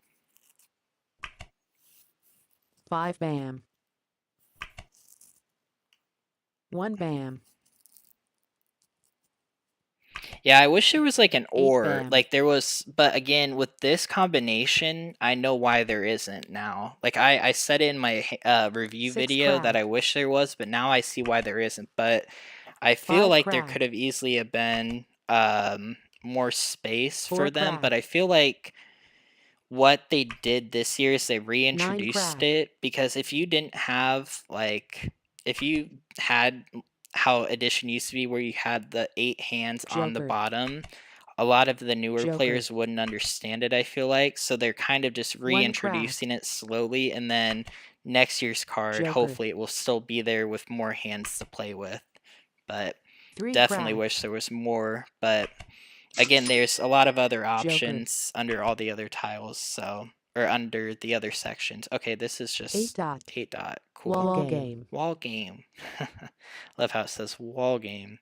5 bam. 1 bam. Yeah, I wish there was like an 8 or, bam. like there was, but again, with this combination, I know why there isn't now. Like I said in my review 6 video that I crack. wish there was, but now I see why there isn't. But I feel 5 like there could crack. have easily have been more space 4 for them, but I crack. feel like what they did this year is they 9 reintroduced crack. it, because if you didn't have like, if you had how edition used to be where you had the 8 hands on the Joker. bottom, a lot of the newer Joker. players wouldn't understand it, I feel like. So they're kind of just 1 crack. reintroducing it slowly, and then next year's card, Joker. hopefully it will still be there with more hands to play with. But 3 definitely crack. wish there was more. But again, there's a lot of other Joker. options under all the other tiles, so, or under the other sections. Okay, this is 8 just dot. 8 dot. Cool. Wall game. Wall game. Love how it says wall game.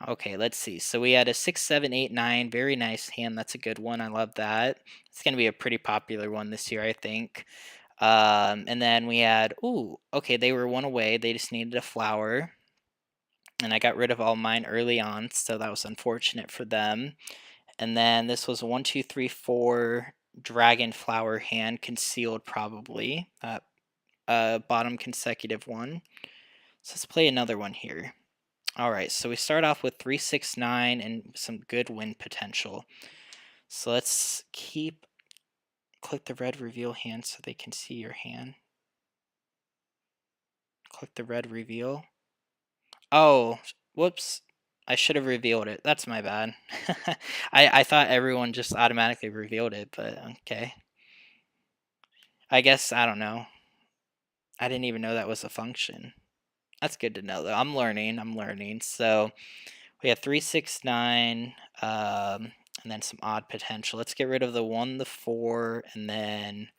Okay, let's see. So we had a 6, 7, 8, 9. Very nice hand. That's a good one. I love that. It's going to be a pretty popular one this year, I think. And then we had, ooh, okay, they were one away. They just needed a flower. And I got rid of all mine early on, so that was unfortunate for them. And then this was 1, 2, 3, 4 dragon flower hand concealed, probably. Bottom consecutive one. So let's play another one here. All right, so we start off with 3, 6, 9 and some good win potential. So let's click the red reveal hand so they can see your hand. Click the red reveal. Oh, whoops. I should have revealed it. That's my bad. I thought everyone just automatically revealed it, but okay. I guess, I don't know. I didn't even know that was a function. That's good to know, though. I'm learning. So we have 3, 6, 9, and then some odd potential. Let's get rid of the 1, the 4, and then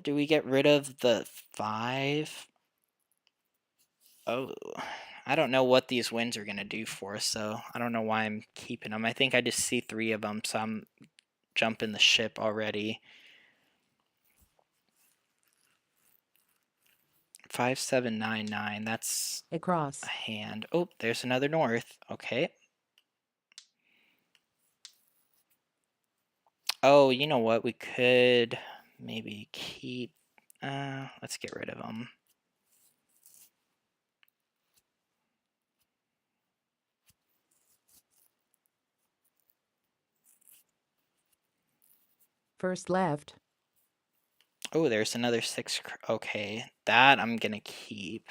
do we get rid of the 5? Oh, I don't know what these wins are going to do for us, so I don't know why I'm keeping them. I think I just see 3 of them, so I'm jumping the ship already. 5, 7, 9, 9. That's Across. a hand. Oh, there's another north. Okay. Oh, you know what? We could maybe keep. Let's get rid of them. First left. Oh, there's another 6. Okay, that I'm gonna keep.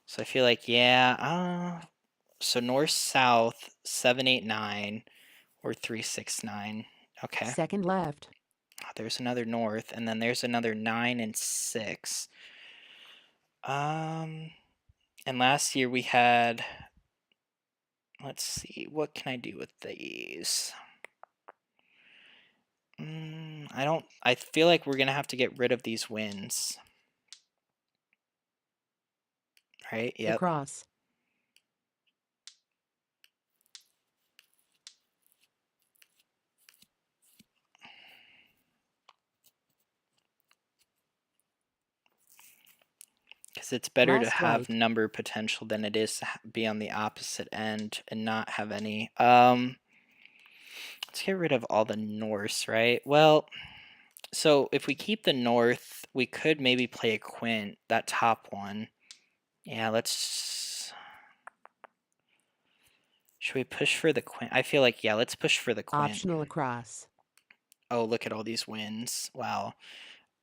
So I feel like, yeah. So north, south, 7, 8, 9, or 3, 6, 9. Okay. Second left. There's another north, and then there's another 9 and 6. And last year we had. Let's see, what can I do with these? I feel like we're gonna have to get rid of these wins. Right? Yep. Across. Because it's better to Last have right. number potential than it is to be on the opposite end and not have any. Let's get rid of all the Norse, right? Well, so if we keep the North, we could maybe play a Quint, that top one. Yeah, let's. Should we push for the Quint? I feel like, yeah, let's push for the Quint. Optional across. Oh, look at all these wins. Wow.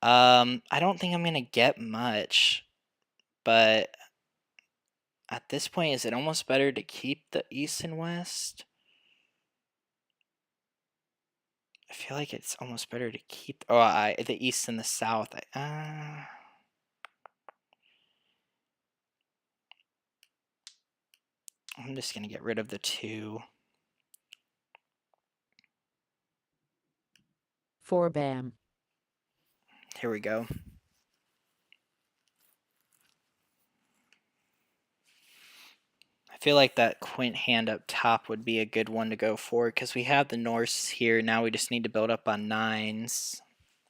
I don't think I'm gonna get much, but at this point, is it almost better to keep the East and West? I feel like it's almost better to keep. Oh, the East and the South. I'm just gonna get rid of the 2. 4 bam. Here we go. I feel like that Quint hand up top would be a good one to go for, because we have the Norse here. Now we just need to build up on 9s.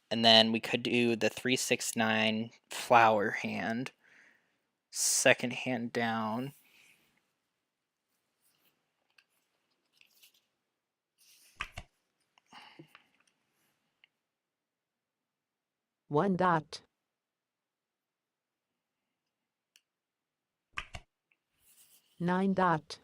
And then we could do the 3, 6, 9 flower hand. Second hand down. 1 dot. 9 dot.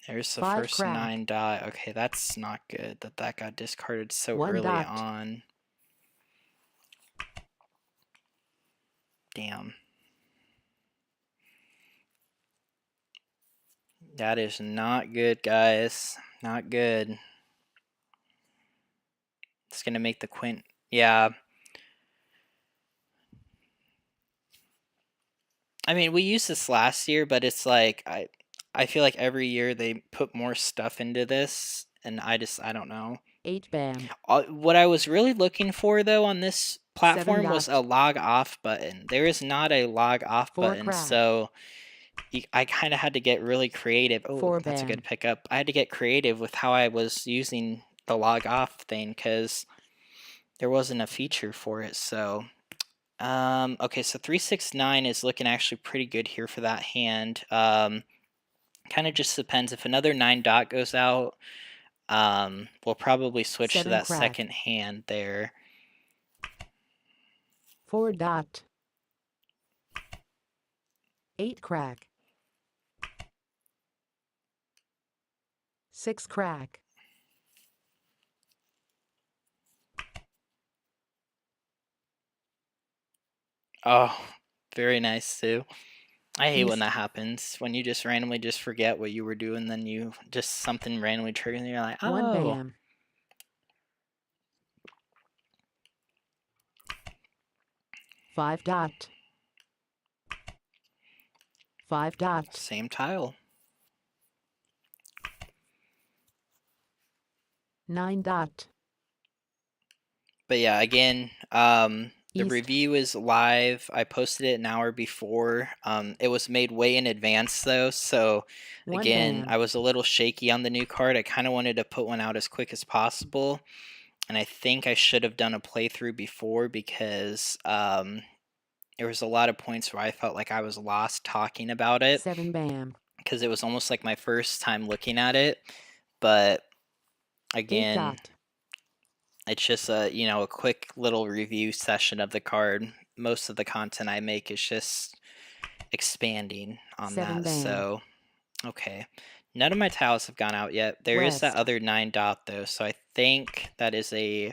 There's the 5 first crack. 9 dot. Okay, that's not good that that got discarded so 1 early dot. on. Damn. That is not good, guys. Not good. It's gonna make the quint. Yeah. I mean, we used this last year, but it's like I feel like every year they put more stuff into this, and I don't know. 8 bam. What I was really looking for though on this 7 platform was a dot. log off button. There is not a log off 4 button, crack. so I kind of had to get really creative. Oh, 4 that's a good bam. pickup. I had to get creative with how I was using the log off thing because there wasn't a feature for it. So, okay, so 369 is looking actually pretty good here for that hand. Kind of just depends if another 9 dot goes out. We'll probably switch to 7 that crack. second hand there. 4 dot. 8 crack. 6 crack. Oh, very nice too. I hate when East. that happens. When you just randomly just forget what you were doing, then you just something randomly triggers and you're like, 1 oh. bam. 5 dot. 5 dot. Same tile. 9 dot. But yeah, again, the East. review is live. I posted it an hour before. It was made way in advance though, so 1 again, bam. I was a little shaky on the new card. I kind of wanted to put one out as quick as possible, and I think I should have done a playthrough before because there was a lot of points where I felt like I was lost talking about it 7 bam. because it was almost like my first time looking at it. But 8 again, dot. it's just a quick little review session of the card. Most of the content I make is just expanding on 7 that. bam. So okay, none of my tiles have gone out yet. There is that West. other 9 dot though, so I think that is a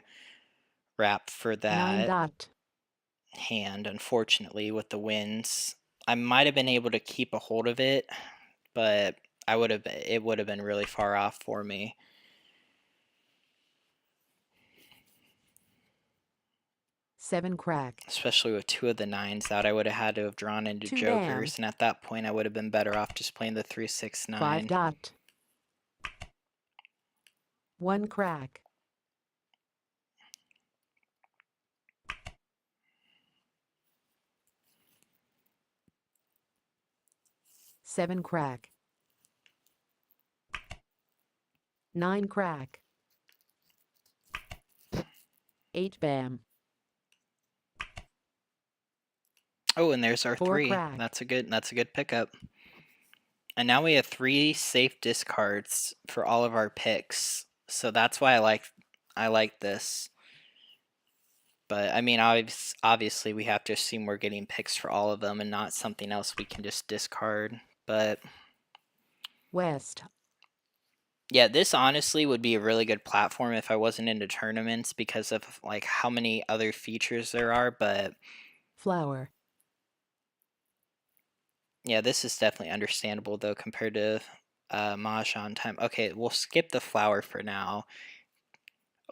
wrap for 9 that dot. hand. Unfortunately, with the winds, I might have been able to keep a hold of it, but it would have been really far off for me. 7 crack. Especially with 2 of the 9s out, I would have had to have drawn into 2 jokers, bam. and at that point I would have been better off just playing the 5 369. dot. 1 crack. 7 crack. 9 crack. 8 bam. Oh, and there's our 4 3. crack. That's a good pickup. And now we have 3 safe discards for all of our picks. So that's why I like this. But I mean, obviously we have to assume we're getting picks for all of them and not something else we can just discard. But West. yeah, this honestly would be a really good platform if I wasn't into tournaments because of like how many other features there are, but Flower. yeah, this is definitely understandable though compared to MahjongTime. Okay, we'll skip the flower for now.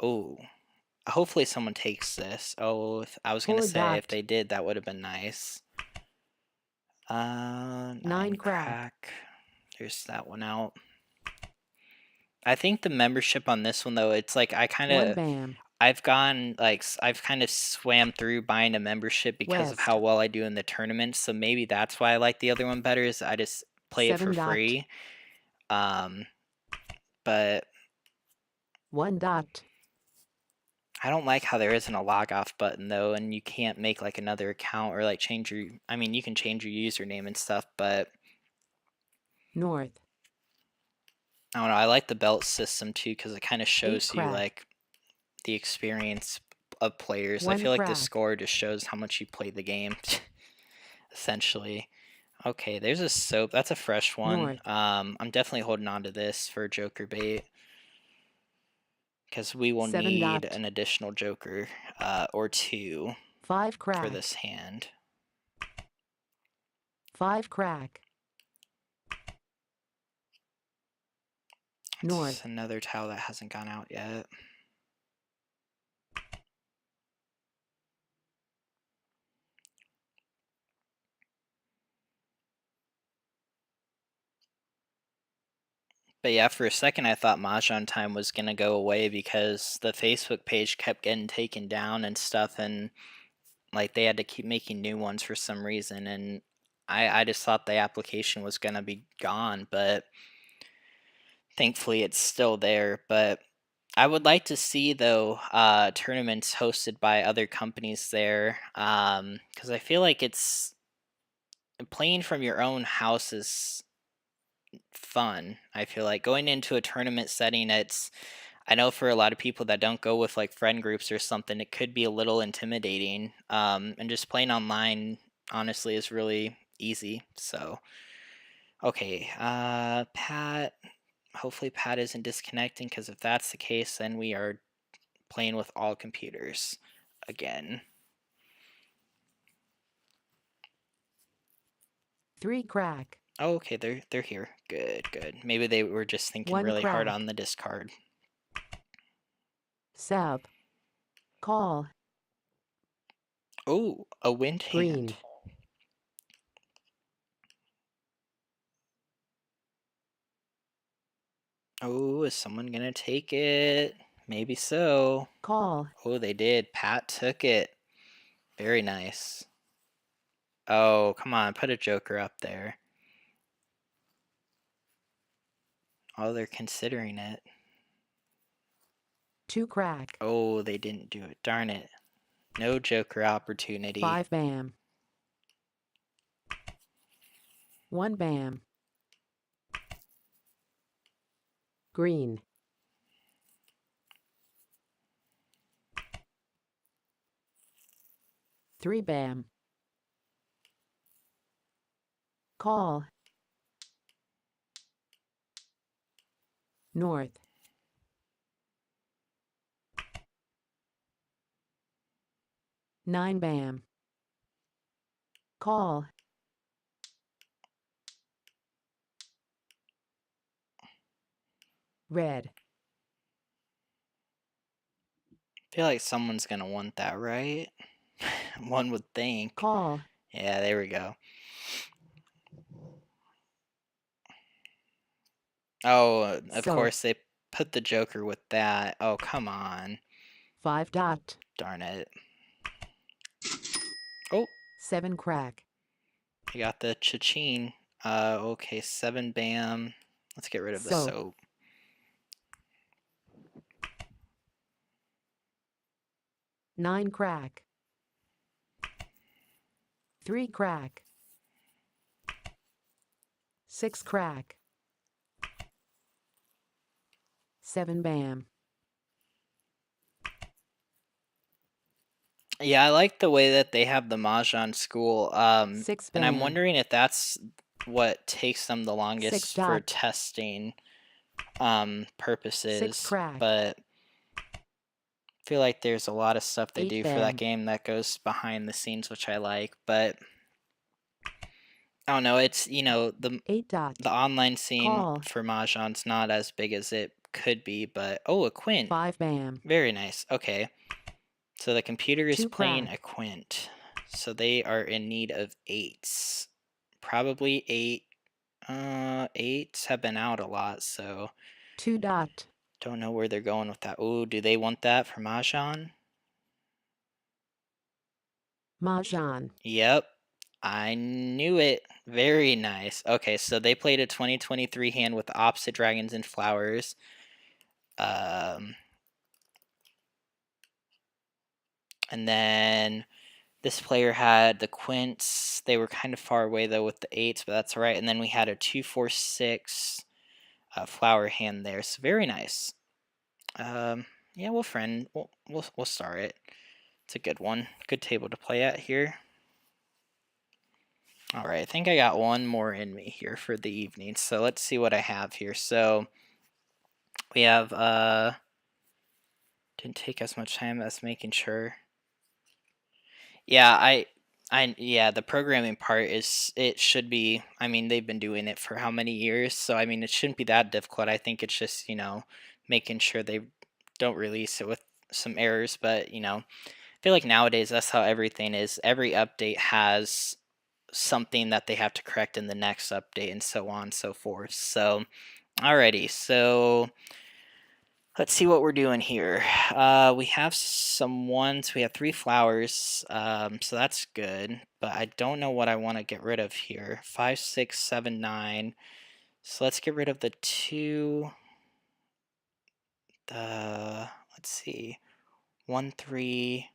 Oh, hopefully someone takes this. Oh, I was gonna 4 say if dot. they did, that would have been nice. 9 9 crack. crack. There's that one out. I think the membership on this one though, it's like 1 bam. I've kind of swam through buying a membership because of West. how well I do in the tournaments. So maybe that's why I like the other one better. Is I just play it 7 for dot. free. But 1 dot. I don't like how there isn't a log off button though, and you can't make like another account or like change your. I mean, you can change your username and stuff, but North. I don't know. I like the belt system too because it kind of shows you crack. like the experience of players. I One feel like the crack. score just shows how much you played the game, essentially. Okay, there's a soap. That's a fresh one. North. I'm definitely holding on to this for Joker bait because we will 7 need dot. an additional Joker or two 5 for crack. this hand. 5 crack. It's North. another tile that hasn't gone out yet. But yeah, for a second I thought MahjongTime was gonna go away because the Facebook page kept getting taken down and stuff, and like they had to keep making new ones for some reason, and I just thought the application was gonna be gone, but thankfully it's still there. But I would like to see though tournaments hosted by other companies there, because I feel like it's playing from your own house is fun. I feel like going into a tournament setting, I know for a lot of people that don't go with like friend groups or something, it could be a little intimidating. And just playing online, honestly, is really easy. So, okay, Pat. Hopefully, Pat isn't disconnecting because if that's the case, then we are playing with all computers again. 3 crack. Oh, okay, they're here. Good, good. Maybe they were just thinking 1 really hard crack. on the discard. Sub. Call. Oh, a wind Green. hand. Oh, is someone gonna take it? Maybe so. Call. Oh, they did. Pat took it. Very nice. Oh, come on, put a joker up there. Oh, they're considering it. 2 crack. Oh, they didn't do it. Darn it. No joker opportunity. 5 bam. 1 bam. Green. 3 bam. Call. North. 9 bam. Call. Red. I feel like someone's gonna want that, right? One would think. Call. Yeah, there we go. Oh, of So. course they put the joker with that. Oh, come on. 5 dot. Darn it. Oh, 7 crack. I got the cha-ching. Okay, 7 bam. Let's get rid of the So. soap. 9 crack. 3 crack. 6 crack. 7 bam. Yeah, I like the way that they have the Mahjong school. 6 And I'm bam. wondering if that's what takes them the 6 longest for dot. testing 6 purposes. crack. But I feel like there's a lot of stuff they 8 do for that bam. game that goes behind the scenes, which I like. But I don't know. It's, you know, 8 dot. the online scene Call. for Mahjong's not as big as it could be. But oh, a quint. 5 bam. Very nice. Okay. So the computer is 2 playing crack. a quint. So they are in need of 8s. Probably 8. 8s have been out a lot, so 2 dot. don't know where they're going with that. Oh, do they want that for Mahjong? Mahjong. Yep. I knew it. Very nice. Okay, so they played a 2023 hand with opposite dragons and flowers. And then this player had the quints. They were kind of far away though with the 8s, but that's all right. And then we had a 2, 4, 6. flower hand there. So very nice. Yeah, we'll friend. We'll start it. It's a good one. Good table to play at here. All right, I think I got one more in me here for the evening. So let's see what I have here. So we have didn't take as much time as making sure. Yeah, yeah, the programming part is, it should be, I mean, they've been doing it for how many years, so I mean, it shouldn't be that difficult. I think it's just, making sure they don't release it with some errors, but, I feel like nowadays that's how everything is. Every update has something that they have to correct in the next update and so on and so forth. So, alrighty, so let's see what we're doing here. We have some ones. We have 3 flowers, so that's good. But I don't know what I want to get rid of here. 5, 6, 7, 9. So let's get rid of the 2. Let's see. 1, 3.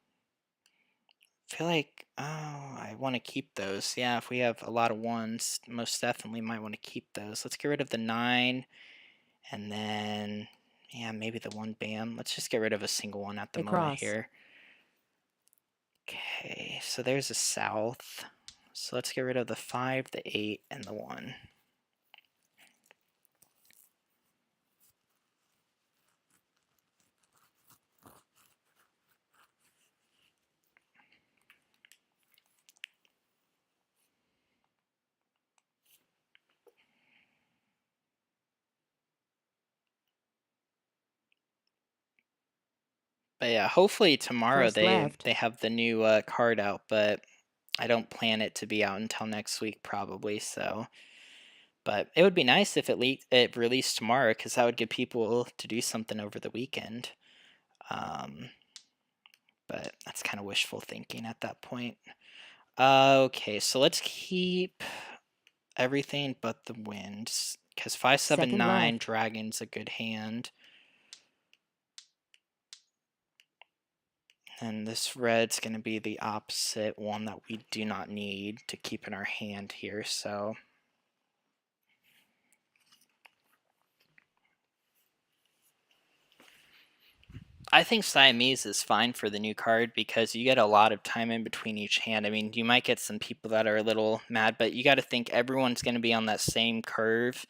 I feel like, oh, I want to keep those. Yeah, if we have a lot of ones, most definitely might want to keep those. Let's get rid of the 9. And then, yeah, maybe the 1 bam. Let's just get rid of a single one at the moment Across. here. Okay, so there's a south. So let's get rid of the 5, the 8, and the 1. But yeah, hopefully tomorrow Press they left. have the new card out, but I don't plan it to be out until next week probably. So, but it would be nice if it released tomorrow, because that would give people to do something over the weekend. But that's kind of wishful thinking at that point. Okay, so let's keep everything but the winds, because 5, 7, Second 9 left. dragon's a good hand. And this red's going to be the opposite one that we do not need to keep in our hand here, so I think Siamese is fine for the new card, because you get a lot of time in between each hand. I mean, you might get some people that are a little mad, but you got to think everyone's going to be on that same curve.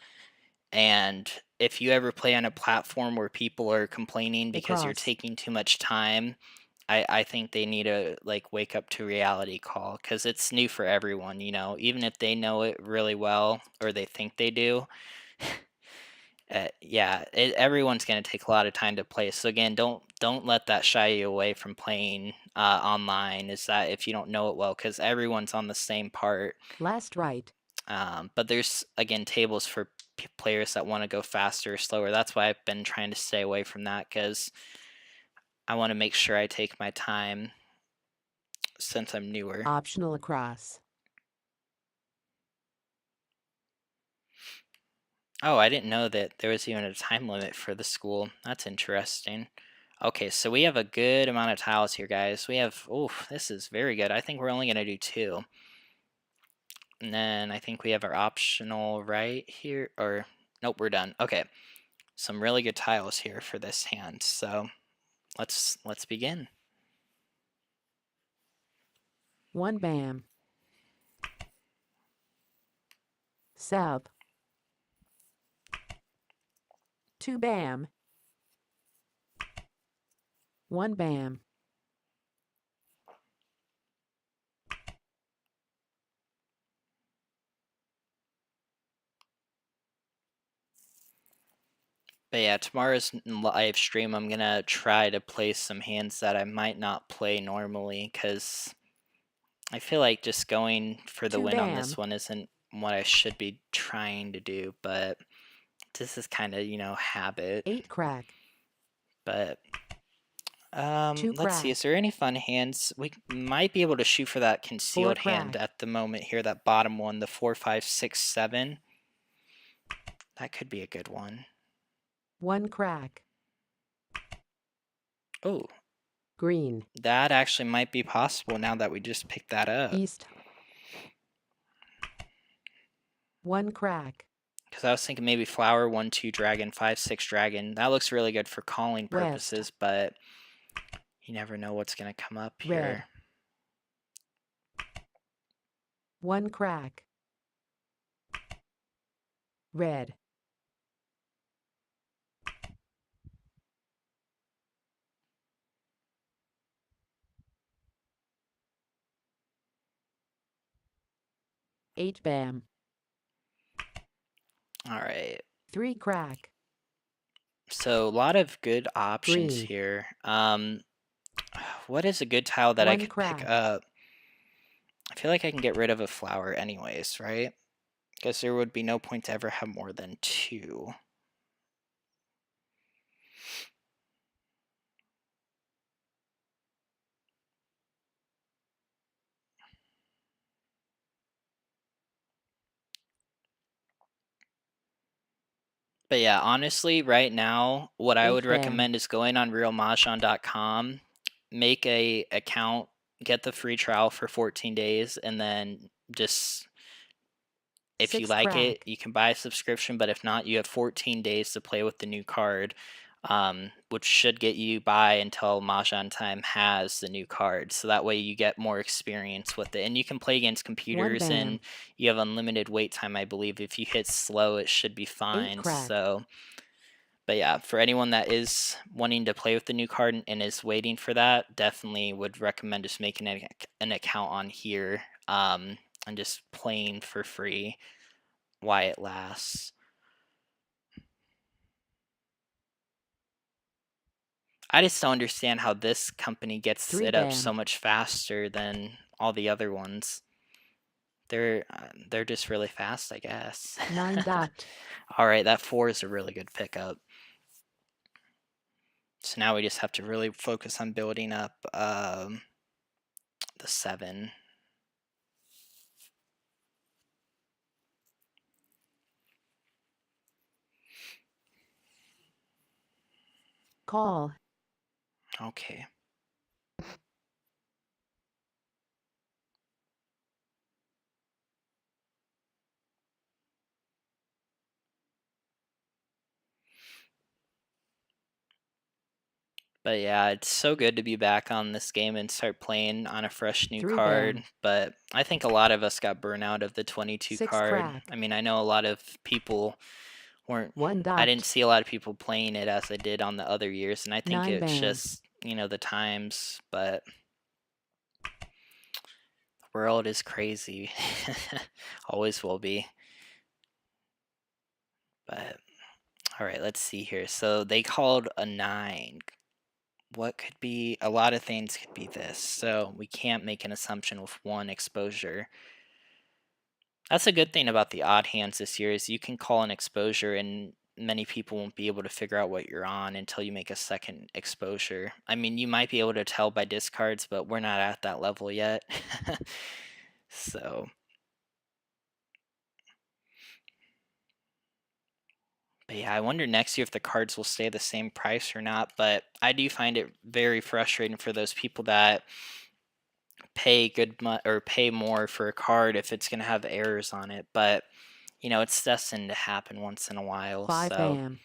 And if you ever play on a platform where people are complaining because you're Across. taking too much time, I think they need to like wake up to reality call, because it's new for everyone. Even if they know it really well, or they think they do. Yeah, everyone's going to take a lot of time to play. So again, don't let that shy you away from playing online. Is that if you don't know it well, because everyone's on the same part. Last right. But there's, again, tables for players that want to go faster or slower. That's why I've been trying to stay away from that, because I want to make sure I take my time since I'm newer. Optional across. Oh, I didn't know that there was even a time limit for the school. That's interesting. Okay, so we have a good amount of tiles here, guys. We have, oh, this is very good. I think we're only going to do 2. And then I think we have our optional right here, or nope, we're done. Okay, some really good tiles here for this hand. So let's begin. 1 bam. South. 2 bam. 1 bam. But yeah, tomorrow's live stream, I'm gonna try to play some hands that I might not play normally, because I feel like just going for the 2 win on this bam. one isn't what I should be trying to do, but this is kind of, habit. 8 crack. But 2 let's see, is crack. there any fun hands? We might be able to shoot for that 4 concealed hand crack. at the moment here, that bottom one, the 4, 5, 6, 7. That could be a good one. 1 crack. Oh, Green. that actually might be possible now that we just picked that up. East. 1 crack. Because I was thinking maybe flower 1/2 dragon, 5/6 dragon. That looks really good for calling West. purposes, but you never know what's gonna come up Red. here. 1 crack. Red. Eight bam. All right. 3 crack. So a lot of good options Green. here. What is a good tile that I 1 could crack. pick up? I feel like I can get rid of a flower anyways, right? Because there would be no point to ever have more than 2. But yeah, honestly, right now, what I 8 would bam. recommend is going on realmahjong.com, make a account, get the free trial for 14 days, and then just if you 6 like it, crack. you can buy a subscription. But if not, you have 14 days to play with the new card, which should get you by until MahjongTime has the new card. So that way you get more experience with it, and you can play against 1 computers, bam. and you have unlimited wait time. I believe if you hit slow, it should be 8 fine. crack. So. But yeah, for anyone that is wanting to play with the new card and is waiting for that, definitely would recommend just making an account on here, and just playing for free while it lasts. I just don't understand how this company gets 3 it up so bam. much faster than all the other ones. They're just really fast, I guess. 9 dot. All right, that 4 is a really good pickup. So now we just have to really focus on building up the 7. Call. Okay. But yeah, it's so good to be back on this game and start playing on a fresh new 3 card. bam. But I think a lot of us got burnt out of the 22 6 card. crack. I mean, I know a lot of people weren't. 1 I didn't dot. see a lot of people playing it as I did on the other years, and I think 9 it's bam. just the times. But the world is crazy, always will be. But all right, let's see here. So they called a 9. What could be a lot of things could be this, so we can't make an assumption with one exposure. That's a good thing about the odd hands this year is you can call an exposure and many people won't be able to figure out what you're on until you make a second exposure. I mean, you might be able to tell by discards, but we're not at that level yet. So, but yeah, I wonder next year if the cards will stay the same price or not, but I do find it very frustrating for those people that pay or pay more for a card if it's going to have errors on it, but it's destined to happen once in a while. 5 So bam.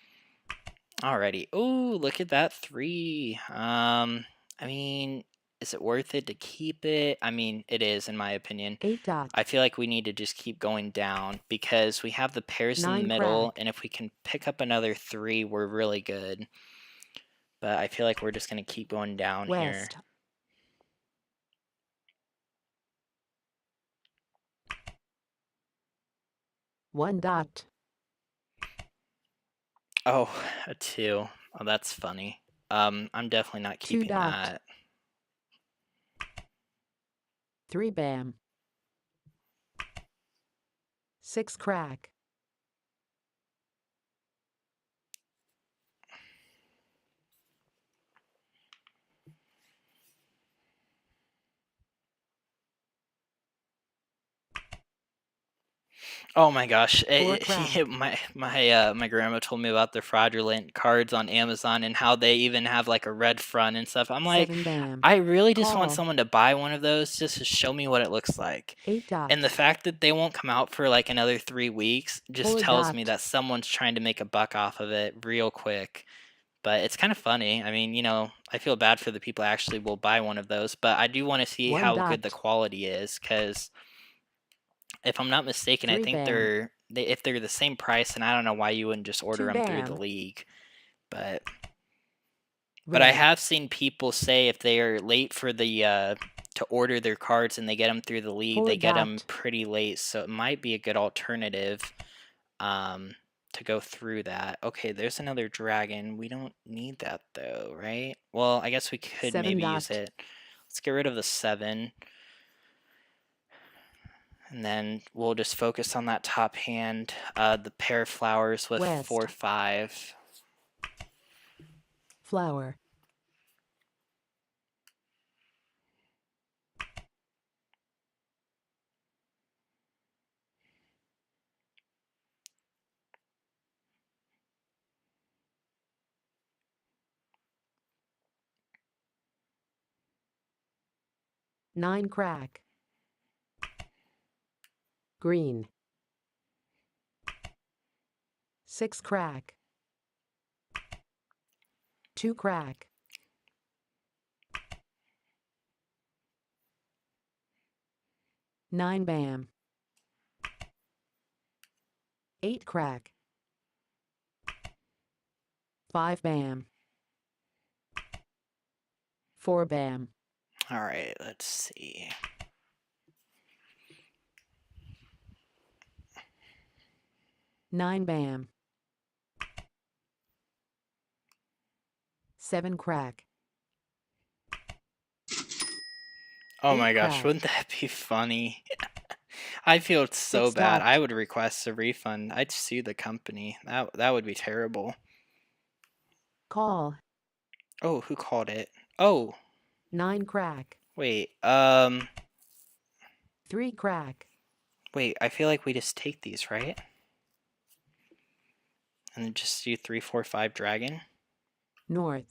alrighty. Oh, look at that 3. I mean, is it worth it to keep it? I mean, it is in my opinion. 8 dot. I feel like we need to just keep going down because we have the pairs in the 9 middle, crack. and if we can pick up another 3, we're really good. But I feel like we're just going to keep going down here. West. One dot. Oh, a 2. Oh, that's funny. I'm definitely not 2 keeping dot. that. 3 bam. 6 crack. Oh my gosh, 4 crack. my grandma told me about the fraudulent cards on Amazon and how they even have like a red front and stuff. I'm like, 7 bam. I really just want Call. someone to buy one of those just to show me what it looks like. 8 And the dot. fact that they won't come out for like another 3 weeks just 4 tells me dot. that someone's trying to make a buck off of it real quick. But it's kind of funny. I mean, I feel bad for the people that actually will buy one of those, but I do want to see 1 how good the dot. quality is because if I'm not mistaken, I 3 think bam. if they're the same price, and I don't know why you wouldn't just order 2 them through the bam. league. But I Red. have seen people say if they are late for the to order their cards and they get them through the league, 4 they get them dot. pretty late. So it might be a good alternative um, to go through that. Okay, there's another dragon. We don't need that though, right? Well, I guess we could 7 maybe use dot. it. Let's get rid of the 7. And then we'll just focus on that top hand, the pair of flowers with West. 4-5. Flower. Nine crack. Green. 6 crack. 2 crack. 9 bam. 8 crack. 5 bam. 4 bam. All right, let's see. Nine bam. 7 crack. Oh 8 my gosh, crack. wouldn't that be funny? I feel so 6 bad. I dot. would request a refund. I'd sue the company. That would be terrible. Call. Oh, who called it? Oh, 9 crack. wait. 3 crack. Wait. I feel like we just take these, right? And then just do 3-4-5 dragon. North.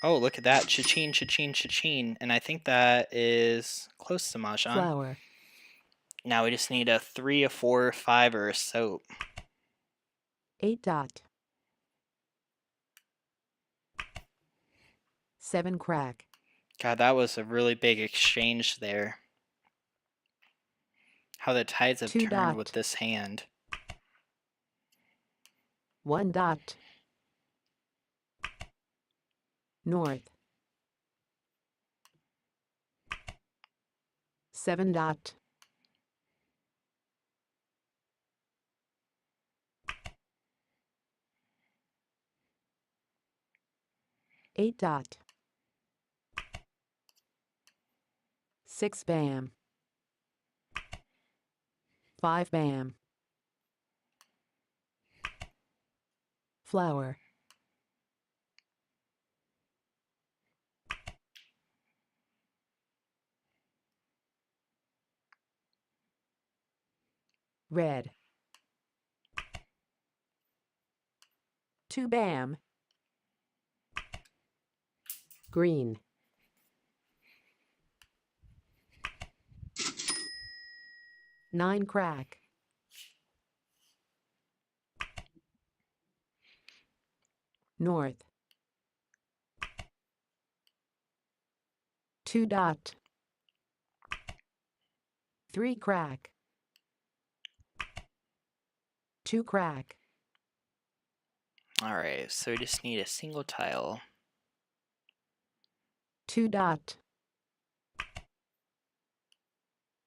Oh, look at that. Cha-ching, cha-ching, cha-ching. And I think that is close to Mahjong. Flower. Now we just need a 3, a 4, a 5, or a soap. 8 dot. 7 crack. God, that was a really big exchange there. How the tides have 2 turned with dot. this hand. 1 dot. North. 7 dot. 8 dot. 6 bam. 5 bam. Flower. Red. 2 bam. Green. 9 crack. North. 2 dot. 3 crack. 2 crack. Alright, so we just need a single tile. 2 dot.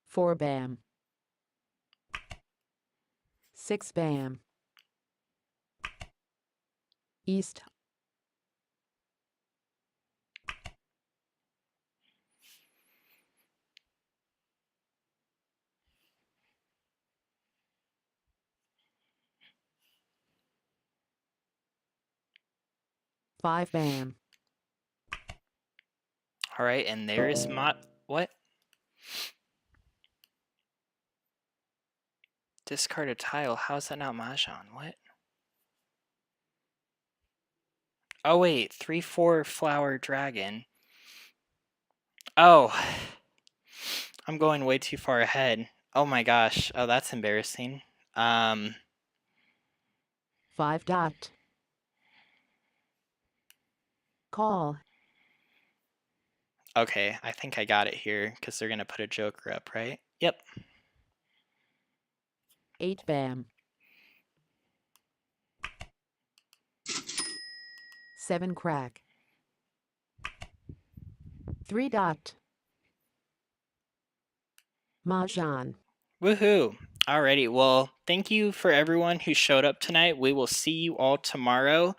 4 bam. 6 bam. East. 5 bam. Alright, and there's what? Discard a tile. How's that not Mahjong? What? Oh wait, 3/4 flower dragon. Oh, I'm going way too far ahead. Oh my gosh. Oh, that's embarrassing. 5 dot. Call. Okay, I think I got it here because they're gonna put a joker up, right? Yep. 8 bam. 7 crack. 3 dot. Mahjong. Woohoo! Alrighty, well, thank you for everyone who showed up tonight. We will see you all tomorrow.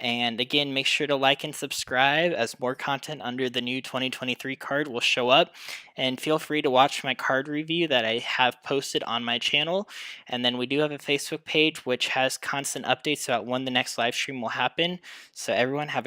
And again, make sure to like and subscribe as more content under the new 2023 card will show up. And feel free to watch my card review that I have posted on my channel. And then we do have a Facebook page which has constant updates about when the next live stream will happen. So everyone have a